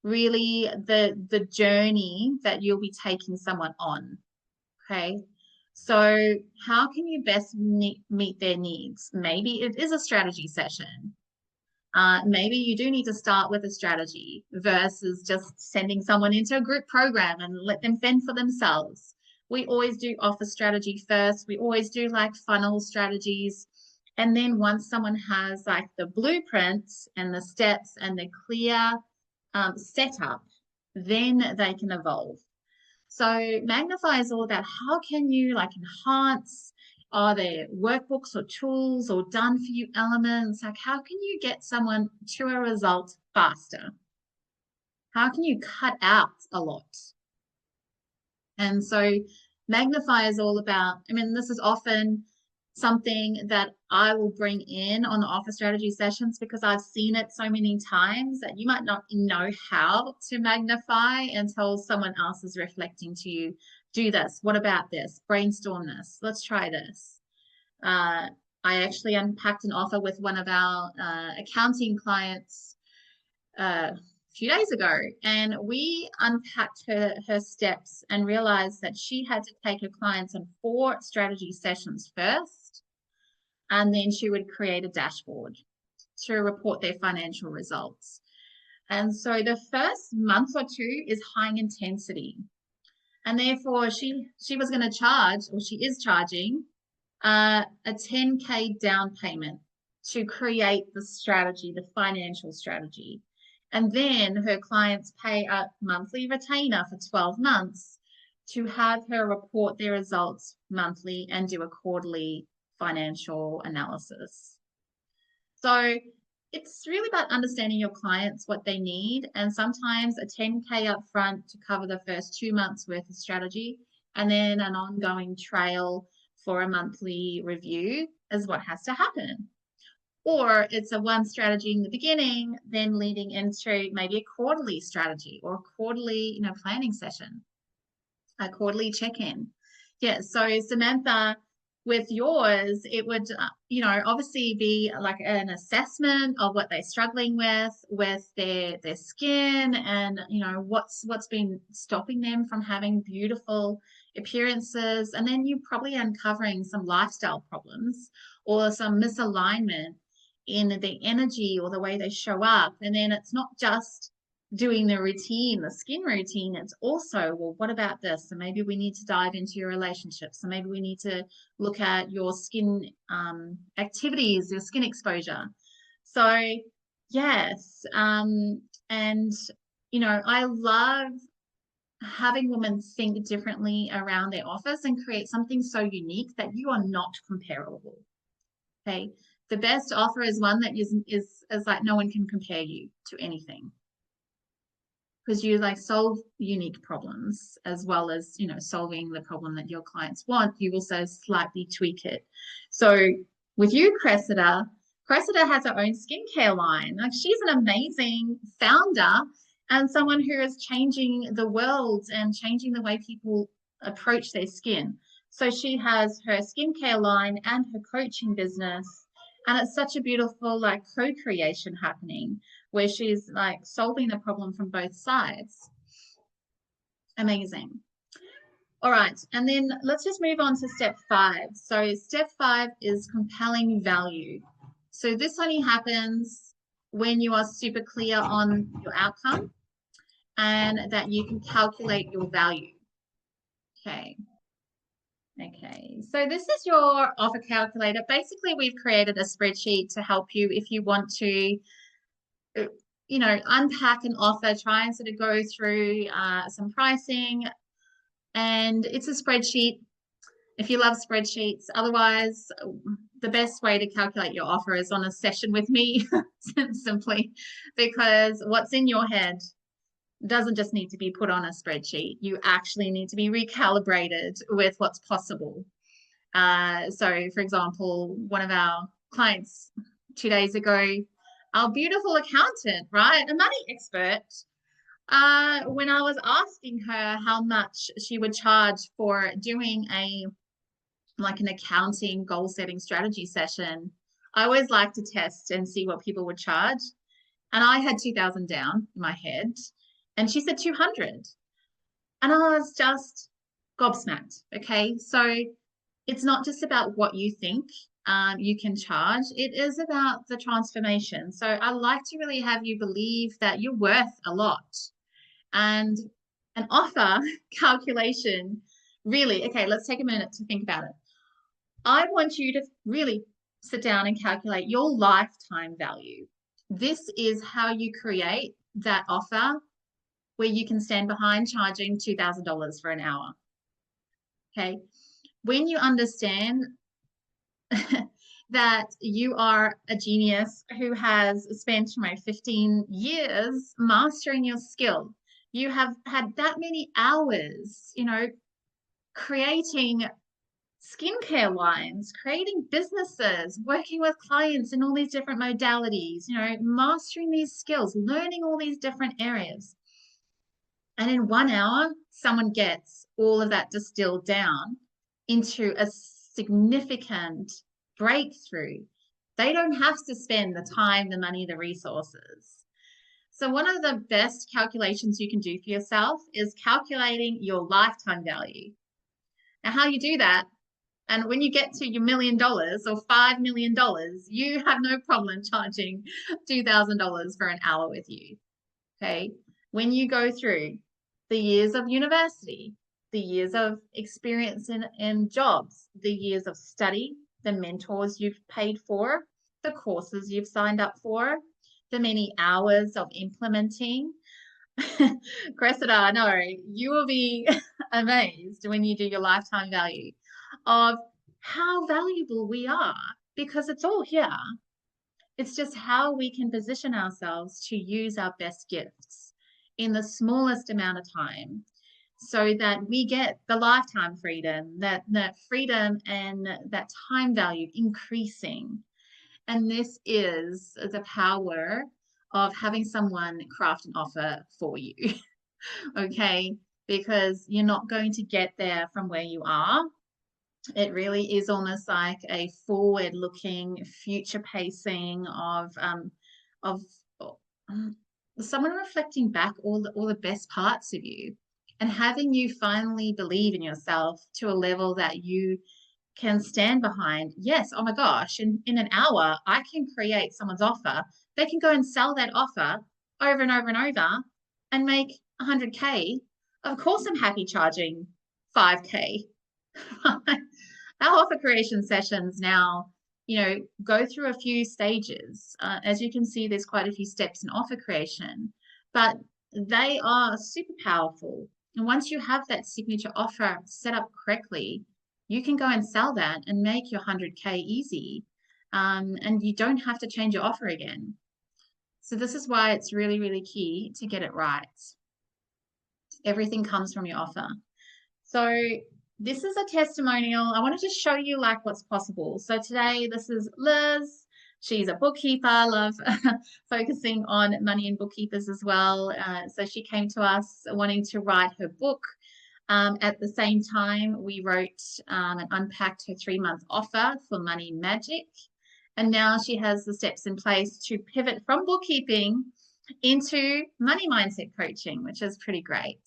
really the journey that you'll be taking someone on, okay? So how can you best meet their needs? Maybe it is a strategy session. Maybe you do need to start with a strategy versus just sending someone into a group program and let them fend for themselves. We always do offer strategy first. We always do like funnel strategies. And then once someone has like the blueprints and the steps and the clear setup, then they can evolve. So Magnify is all about how can you like enhance, are there workbooks or tools or done for you elements? Like how can you get someone to a result faster? How can you cut out a lot? And so Magnify is all about, this is often something that I will bring in on the offer strategy sessions because I've seen it so many times that you might not know how to magnify until someone else is reflecting to you, do this, what about this, brainstorm this, let's try this. I actually unpacked an offer with one of our accounting clients a few days ago, and we unpacked her steps and realized that she had to take her clients on 4 strategy sessions first, and then she would create a dashboard to report their financial results. And so the first month or 2 is high intensity, and therefore she was going to charge, or she is charging a 10K down payment to create the strategy, the financial strategy. And then her clients pay a monthly retainer for 12 months to have her report their results monthly and do a quarterly financial analysis. So it's really about understanding your clients, what they need, and sometimes a 10K up front to cover the first 2 months worth of strategy, and then an ongoing trail for a monthly review is what has to happen. Or it's a one strategy in the beginning, then leading into maybe a quarterly strategy or a quarterly, planning session, a quarterly check-in. Yeah, so Samantha, with yours, it would, obviously be like an assessment of what they're struggling with their skin and, what's been stopping them from having beautiful appearances. And then you're probably uncovering some lifestyle problems or some misalignment in the energy or the way they show up. And then it's not just doing the routine, the skin routine, it's also, well, what about this? So maybe we need to dive into your relationships. So maybe we need to look at your skin activities, your skin exposure. So yes, and I love having women think differently around their offers and create something so unique that you are not comparable. Okay. The best offer is one that is like no one can compare you to anything, because you like solve unique problems as well as, you know, solving the problem that your clients want. You also slightly tweak it. So with you, Cressida has her own skincare line. Like, she's an amazing founder and someone who is changing the world and changing the way people approach their skin. So she has her skincare line and her coaching business, and it's such a beautiful like co-creation happening where she's like solving the problem from both sides. Amazing. All right, and then let's just move on to step 5. So step 5 is compelling value. So this only happens when you are super clear on your outcome and that you can calculate your value. Okay. Okay, so this is your offer calculator. Basically, we've created a spreadsheet to help you if you want to, you know, unpack an offer, try and sort of go through some pricing. And it's a spreadsheet if you love spreadsheets. Otherwise, the best way to calculate your offer is on a session with me, simply because what's in your head doesn't just need to be put on a spreadsheet. You actually need to be recalibrated with what's possible. So, for example, one of our clients 2 days ago, our beautiful accountant, right, a money expert, when I was asking her how much she would charge for doing an accounting goal setting strategy session, I always like to test and see what people would charge. And I had 2,000 down in my head, and she said 200. And I was just gobsmacked. Okay. So it's not just about what you think you can charge, it is about the transformation. So I like to really have you believe that you're worth a lot. And an offer calculation, really, okay, let's take a minute to think about it. I want you to really sit down and calculate your lifetime value. This is how you create that offer where you can stand behind charging $2,000 for an hour. Okay. When you understand that you are a genius who has spent 15 years mastering your skill, you have had that many hours, you know, creating skincare lines, creating businesses, working with clients in all these different modalities, you know, mastering these skills, learning all these different areas. And in 1 hour, someone gets all of that distilled down into a significant breakthrough. They don't have to spend the time, the money, the resources. So one of the best calculations you can do for yourself is calculating your lifetime value. Now, how you do that, and when you get to your $1 million or $5 million, you have no problem charging $2,000 for an hour with you. Okay. When you go through the years of university, the years of experience in jobs, the years of study, the mentors you've paid for, the courses you've signed up for, the many hours of implementing. Cressida, no, you will be amazed when you do your lifetime value of how valuable we are, because it's all here. It's just how we can position ourselves to use our best gifts in the smallest amount of time so that we get the lifetime freedom, that freedom and that time value increasing. And this is the power of having someone craft an offer for you. Okay, because you're not going to get there from where you are. It really is almost like a forward-looking, future-pacing of someone reflecting back all the best parts of you and having you finally believe in yourself to a level that you can stand behind. Yes, oh my gosh, in an hour, I can create someone's offer. They can go and sell that offer over and over and over and make 100K. Of course, I'm happy charging 5K. Our offer creation sessions now, you know, go through a few stages. As you can see, there's quite a few steps in offer creation, but they are super powerful. And once you have that signature offer set up correctly, you can go and sell that and make your 100K easy. and you don't have to change your offer again. So this is why it's really, really key to get it right. Everything comes from your offer. So this is a testimonial. I want to just show you like what's possible. So today, this is Liz. She's a bookkeeper. I love focusing on money and bookkeepers as well. So she came to us wanting to write her book. At the same time, we wrote and unpacked her 3-month offer for Money Magic. And now she has the steps in place to pivot from bookkeeping into money mindset coaching, which is pretty great.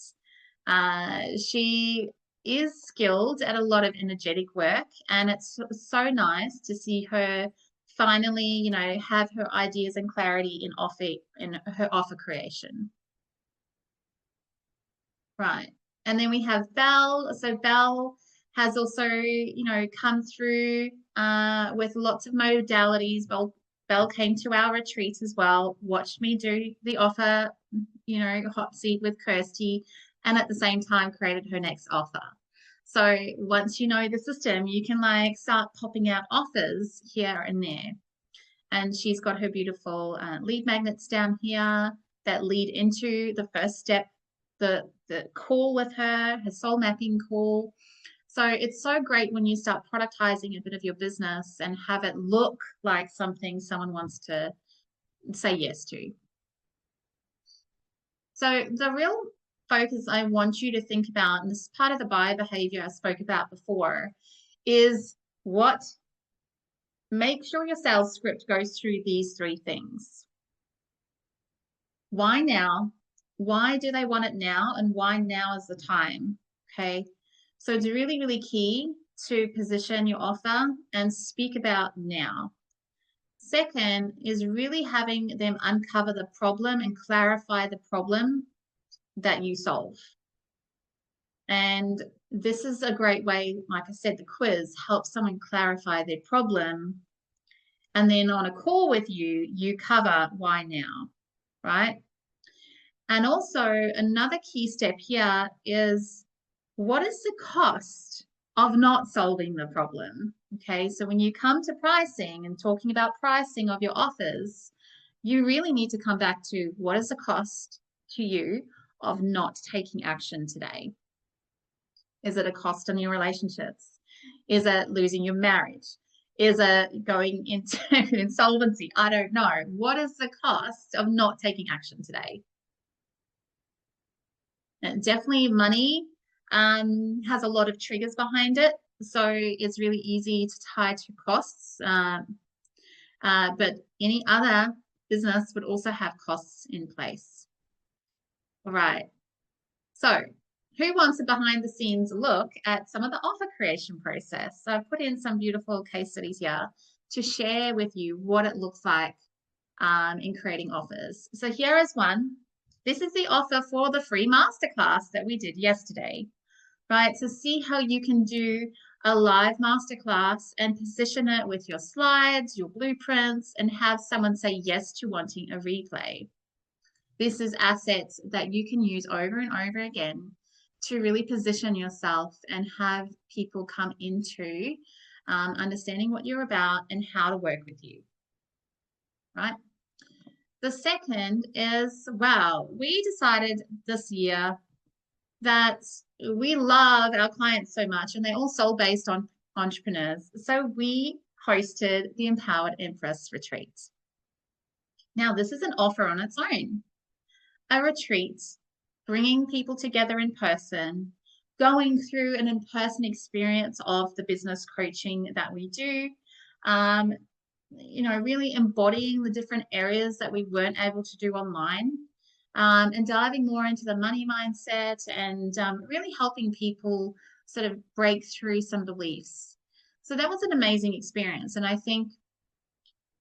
She is skilled at a lot of energetic work, and it's so nice to see her finally, have her ideas and clarity in her offer creation. Right. And then we have Belle. So Belle has also, come through with lots of modalities. Belle came to our retreat as well, watched me do the offer, hot seat with Kirsty, and at the same time created her next offer. So once you know the system, you can like start popping out offers here and there. And she's got her beautiful lead magnets down here that lead into the first step, the call with her soul mapping call. So it's so great when you start productizing a bit of your business and have it look like something someone wants to say yes to. So the real focus I want you to think about, and this is part of the buyer behavior I spoke about before, is make sure your sales script goes through these 3 things. Why now? Why do they want it now? And why now is the time? Okay. So it's really, really key to position your offer and speak about now. Second is really having them uncover the problem and clarify the problem that you solve. And this is a great way, like I said, the quiz helps someone clarify their problem. And then on a call with you, you cover why now, right? And also another key step here is, what is the cost of not solving the problem? Okay, so when you come to pricing and talking about pricing of your offers, you really need to come back to what is the cost to you of not taking action today? Is it a cost on your relationships? Is it losing your marriage? Is it going into insolvency? I don't know. What is the cost of not taking action today? And definitely money has a lot of triggers behind it. So it's really easy to tie to costs. But any other business would also have costs in place. All right. So who wants a behind the scenes look at some of the offer creation process? So I've put in some beautiful case studies here to share with you what it looks like in creating offers. So here is one. This is the offer for the free masterclass that we did yesterday, right? So see how you can do a live masterclass and position it with your slides, your blueprints, and have someone say yes to wanting a replay. This is assets that you can use over and over again to really position yourself and have people come into understanding what you're about and how to work with you, right? The second is, wow, we decided this year that we love our clients so much and they're all soul-based on entrepreneurs. So we hosted the Empowered Empress Retreat. Now, this is an offer on its own. A retreat, bringing people together in person, going through an in-person experience of the business coaching that we do, really embodying the different areas that we weren't able to do online, and diving more into the money mindset and really helping people sort of break through some beliefs. So that was an amazing experience. And I think,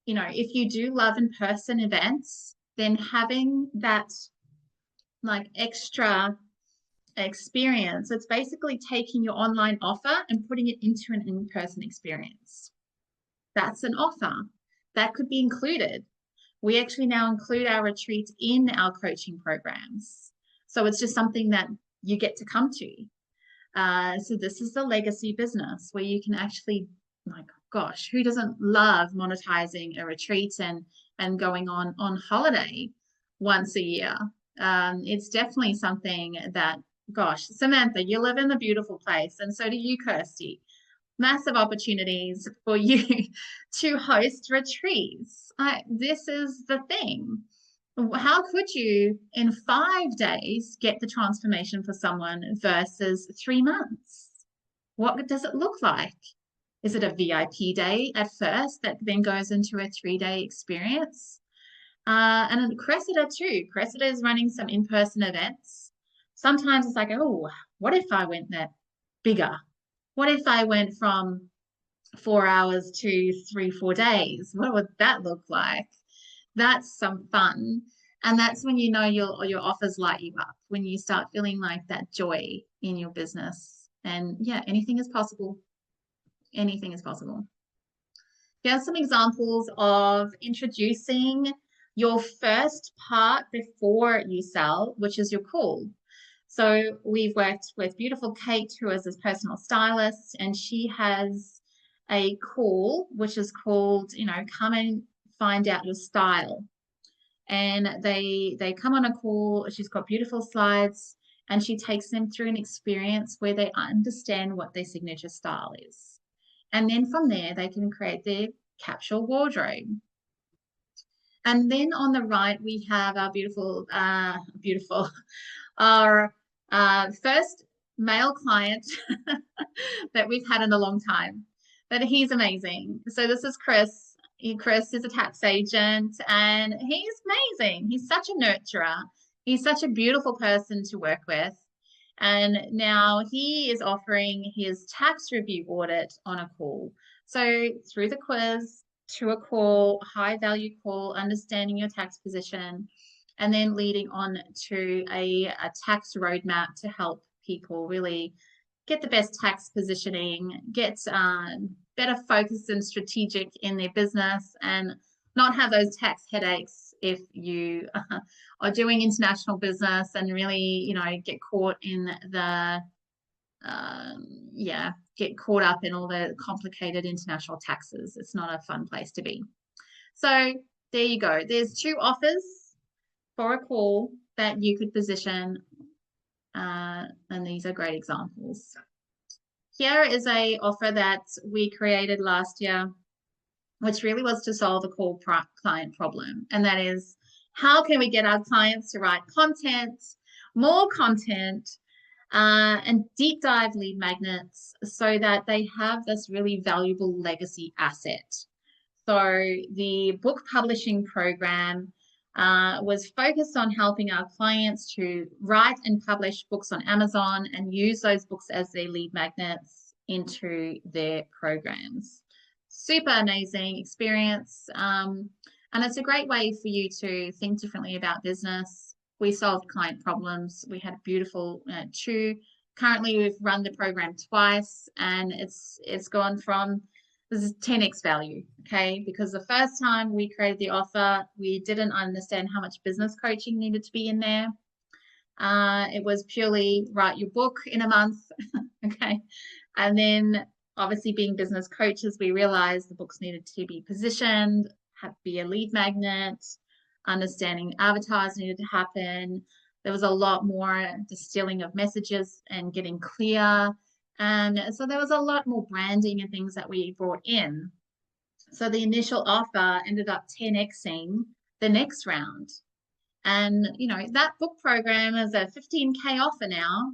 if you do love in-person events, then having that like extra experience, it's basically taking your online offer and putting it into an in-person experience. That's an offer that could be included. We actually now include our retreats in our coaching programs. So it's just something that you get to come to. So this is the legacy business where you can actually like gosh, who doesn't love monetizing a retreat and going on holiday once a year? It's definitely something that, gosh, Samantha, you live in a beautiful place, and so do you, Kirsty. Massive opportunities for you to host retreats. This is the thing. How could you, in 5 days, get the transformation for someone versus 3 months? What does it look like? Is it a VIP day at first that then goes into a 3-day experience? And Cressida too. Cressida is running some in-person events. Sometimes it's like, oh, what if I went that bigger? What if I went from 4 hours to 3, 4 days? What would that look like? That's some fun. And that's when you know your offers light you up, when you start feeling like that joy in your business. And yeah, anything is possible. Anything is possible. Here are some examples of introducing your first part before you sell, which is your call. So we've worked with beautiful Kate, who is a personal stylist, and she has a call which is called, come and find out your style. And they come on a call. She's got beautiful slides, and she takes them through an experience where they understand what their signature style is. And then from there, they can create their capsule wardrobe. And then on the right, we have our our first male client that we've had in a long time. But he's amazing. So this is Chris. Chris is a tax agent, and he's amazing. He's such a nurturer. He's such a beautiful person to work with. And now he is offering his tax review audit on a call. So through the quiz to a call, high value call, understanding your tax position, and then leading on to a tax roadmap to help people really get the best tax positioning, get better focused and strategic in their business, and not have those tax headaches if you are doing international business and really, get caught in the, get caught up in all the complicated international taxes. It's not a fun place to be. So there you go. There's 2 offers for a call that you could position, and these are great examples. Here is a offer that we created last year, which really was to solve a core client problem. And that is, how can we get our clients to write content, more content, and deep dive lead magnets so that they have this really valuable legacy asset. So the book publishing program was focused on helping our clients to write and publish books on Amazon and use those books as their lead magnets into their programs. Super amazing experience. And it's a great way for you to think differently about business. We solved client problems. We had a beautiful 2. Currently, we've run the program twice, and it's gone from, this is 10x value, okay? Because the first time we created the offer, we didn't understand how much business coaching needed to be in there. It was purely write your book in a month, okay? And then obviously being business coaches, we realized the books needed to be positioned, have to be a lead magnet, understanding avatars needed to happen. There was a lot more distilling of messages and getting clear. And so there was a lot more branding and things that we brought in. So the initial offer ended up 10xing the next round. And, that book program is a 15K offer now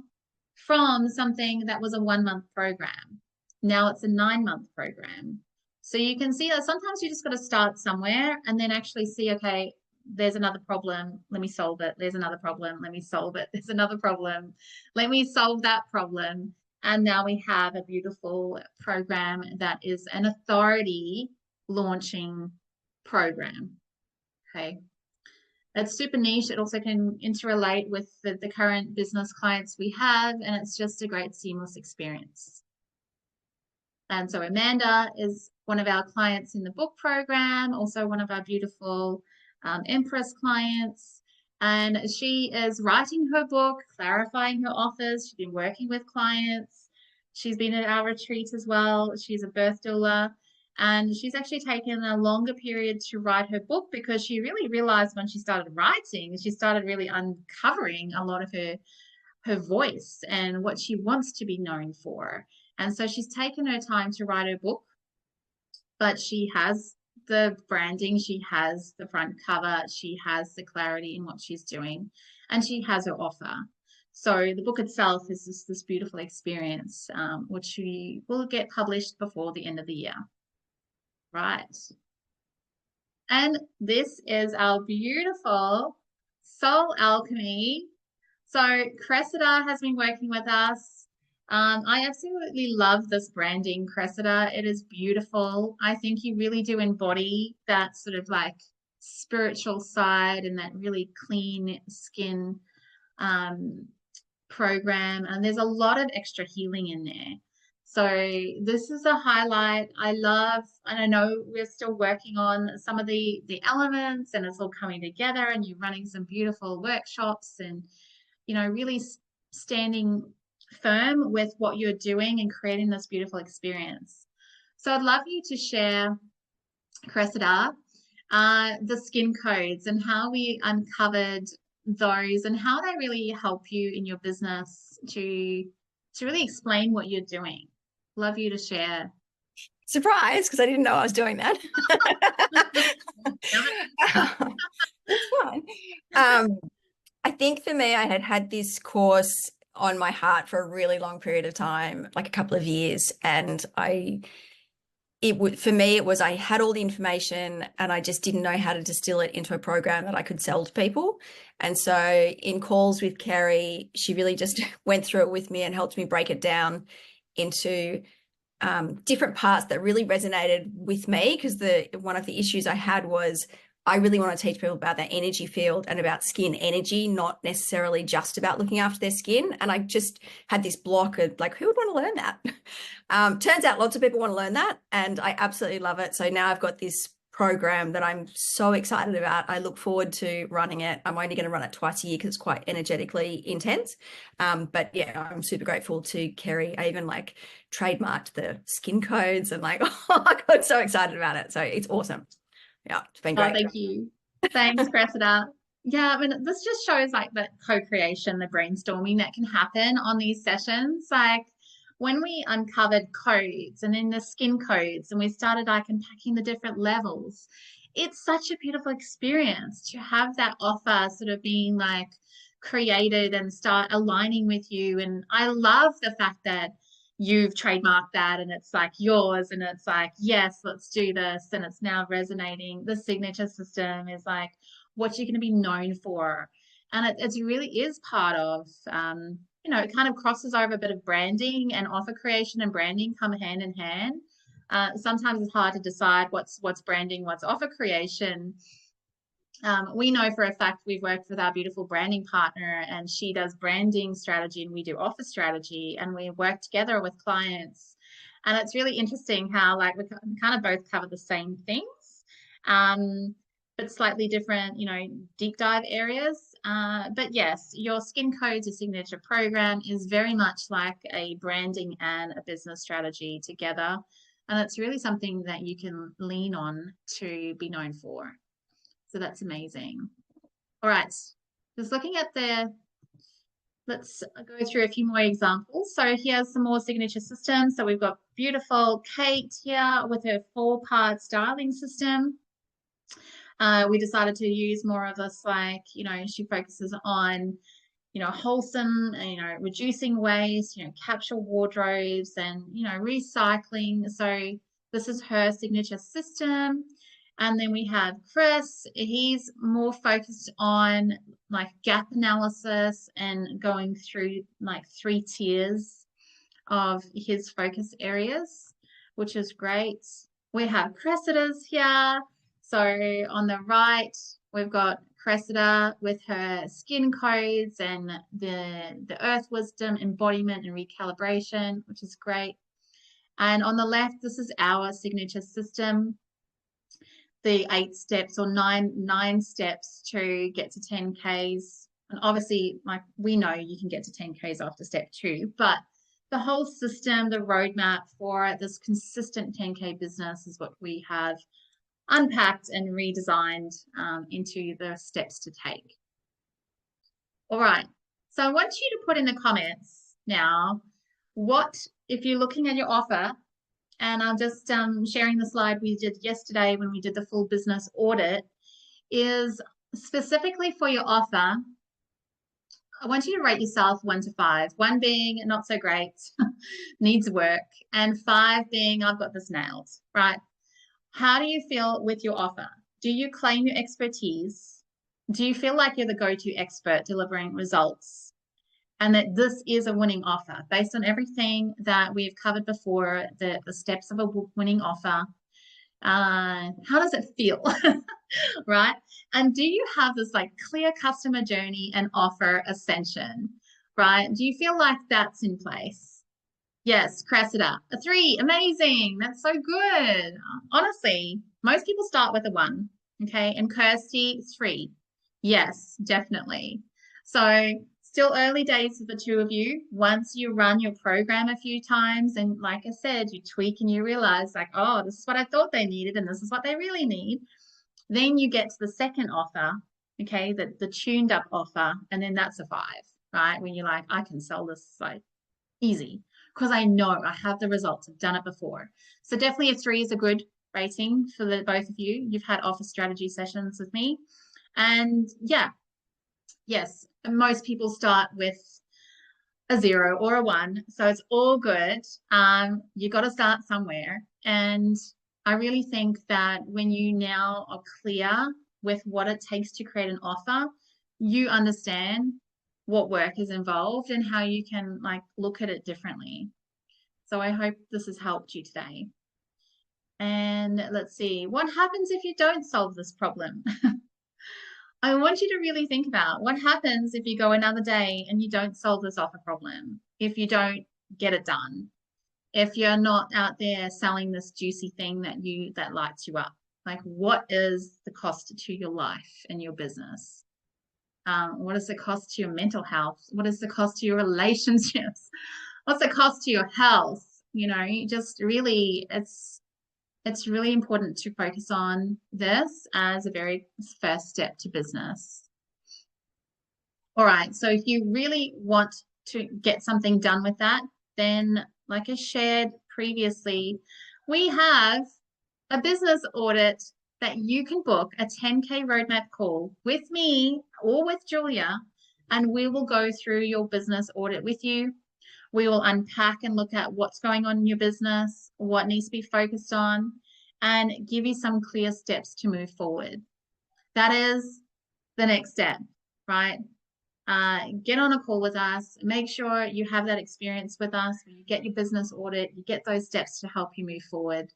from something that was a 1-month program. Now it's a 9-month program. So you can see that sometimes you just got to start somewhere and then actually see, okay, there's another problem. Let me solve it. There's another problem. Let me solve it. There's another problem. Let me solve that problem. And now we have a beautiful program that is an authority launching program. Okay. It's super niche. It also can interrelate with the current business clients we have, and it's just a great seamless experience. And so Amanda is one of our clients in the book program, also one of our beautiful Empress clients. And she is writing her book, clarifying her offers. She's been working with clients. She's been at our retreat as well. She's a birth doula. And she's actually taken a longer period to write her book because she really realized when she started writing, she started really uncovering a lot of her voice and what she wants to be known for. And so she's taken her time to write her book, but she has the branding, she has the front cover, she has the clarity in what she's doing, and she has her offer. So the book itself is this beautiful experience, which we will get published before the end of the year. Right. And this is our beautiful Soul Alchemy. So Cressida has been working with us. I absolutely love this branding, Cressida. It is beautiful. I think you really do embody that sort of like spiritual side and that really clean skin program. And there's a lot of extra healing in there. So this is a highlight. I love, and I know we're still working on some of the elements, and it's all coming together, and you're running some beautiful workshops, and really standing firm with what you're doing and creating this beautiful experience. So I'd love you to share, Cressida, the skin codes and how we uncovered those and how they really help you in your business to really explain what you're doing. Love you to share. Surprise, because I didn't know I was doing that. It's fine. I think for me, I had this course on my heart for a really long period of time, like a couple of years, and for me, it was I had all the information and I just didn't know how to distill it into a program that I could sell to people. And so in calls with Kerry, she really just went through it with me and helped me break it down into different parts that really resonated with me, because one of the issues I had was I really want to teach people about their energy field and about skin energy, not necessarily just about looking after their skin. And I just had this block of like, who would want to learn that? Turns out lots of people want to learn that, and I absolutely love it. So now I've got this program that I'm so excited about. I look forward to running it. I'm only going to run it twice a year because it's quite energetically intense. But yeah, I'm super grateful to Kerry. I even like trademarked the skin codes and like, oh, I got so excited about it. So it's awesome. Yeah, it's been great. Oh, thank you. Thanks, Cressida. Yeah, I mean, this just shows like the co-creation, the brainstorming that can happen on these sessions. Like when we uncovered codes and then the skin codes and we started like unpacking the different levels, it's such a beautiful experience to have that offer sort of being like created and start aligning with you. And I love the fact that you've trademarked that and it's like yours and it's like, yes, let's do this. And it's now resonating. The signature system is like what you're going to be known for. And it really is part of, it kind of crosses over a bit of branding, and offer creation and branding come hand in hand. Sometimes it's hard to decide what's branding, what's offer creation. We know for a fact we've worked with our beautiful branding partner, and she does branding strategy and we do offer strategy, and we work together with clients. And it's really interesting how like we kind of both cover the same things, but slightly different, deep dive areas. But yes, your skin codes, your signature program is very much like a branding and a business strategy together. And it's really something that you can lean on to be known for. So that's amazing. All right, just looking at let's go through a few more examples. So here's some more signature systems. So we've got beautiful Kate here with her 4-part styling system. We decided to use more of this, like, she focuses on, wholesome, reducing waste, capture wardrobes and, recycling. So this is her signature system. And then we have Chris. He's more focused on like gap analysis and going through like 3 tiers of his focus areas, which is great. We have Cressida's here. So on the right, we've got Cressida with her skin codes and the earth wisdom, embodiment and recalibration, which is great. And on the left, this is our signature system, the 8 steps or nine steps to get to 10Ks. And obviously, like we know you can get to 10Ks after step 2, but the whole system, the roadmap for this consistent 10K business is what we have unpacked and redesigned into the steps to take. All right, so I want you to put in the comments now, what, if you're looking at your offer, and I'm just sharing the slide we did yesterday when we did the full business audit, is specifically for your offer, I want you to rate yourself 1 to 5, 1 being not so great, needs work, and 5 being I've got this nailed, right? How do you feel with your offer? Do you claim your expertise? Do you feel like you're the go-to expert delivering results? And that this is a winning offer based on everything that we've covered before, the steps of a winning offer. How does it feel? Right? And do you have this like clear customer journey and offer ascension, right? Do you feel like that's in place? Yes, Cressida, a 3, amazing. That's so good. Honestly, most people start with a 1, okay? And Kirsty, 3. Yes, definitely. So still early days for the 2 of you. Once you run your program a few times, and like I said, you tweak and you realize like, oh, this is what I thought they needed and this is what they really need. Then you get to the second offer, okay, the tuned up offer, and then that's a 5, right? When you're like, I can sell this like easy because I know I have the results. I've done it before. So definitely a 3 is a good rating for the both of you. You've had offer strategy sessions with me. And yeah, yes, most people start with a 0 or a 1. So it's all good. You got to start somewhere. And I really think that when you now are clear with what it takes to create an offer, you understand what work is involved and how you can like look at it differently. So I hope this has helped you today. And let's see, what happens if you don't solve this problem? I want you to really think about what happens if you go another day and you don't solve this offer problem, if you don't get it done, if you're not out there selling this juicy thing that lights you up. Like, what is the cost to your life and your business? What is the cost to your mental health? What is the cost to your relationships? What's the cost to your health? You know, you just really, it's really important to focus on this as a very first step to business. All right, so if you really want to get something done with that, then like I shared previously, we have a business audit that you can book, a 10K roadmap call with me or with Julia, and we will go through your business audit with you. We will unpack and look at what's going on in your business, what needs to be focused on, and give you some clear steps to move forward. That is the next step, right? Get on a call with us, make sure you have that experience with us, you get your business audit, you get those steps to help you move forward.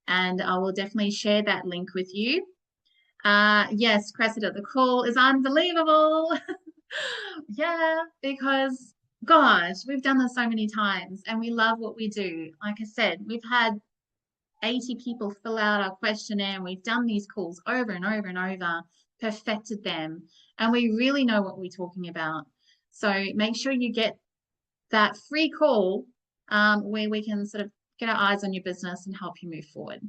And I will definitely share that link with you. Yes, Cressida, the call is unbelievable. Yeah, because gosh, we've done this so many times and we love what we do. Like I said, we've had 80 people fill out our questionnaire and we've done these calls over and over and over, perfected them, and we really know what we're talking about. So make sure you get that free call where we can sort of get our eyes on your business and help you move forward.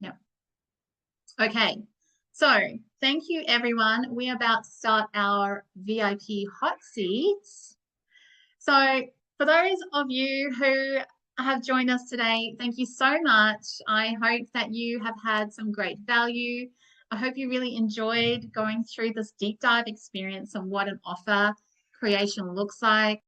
Yeah. Okay. So thank you, everyone. We're about to start our VIP hot seats. So for those of you who have joined us today, thank you so much. I hope that you have had some great value. I hope you really enjoyed going through this deep dive experience on what an offer creation looks like.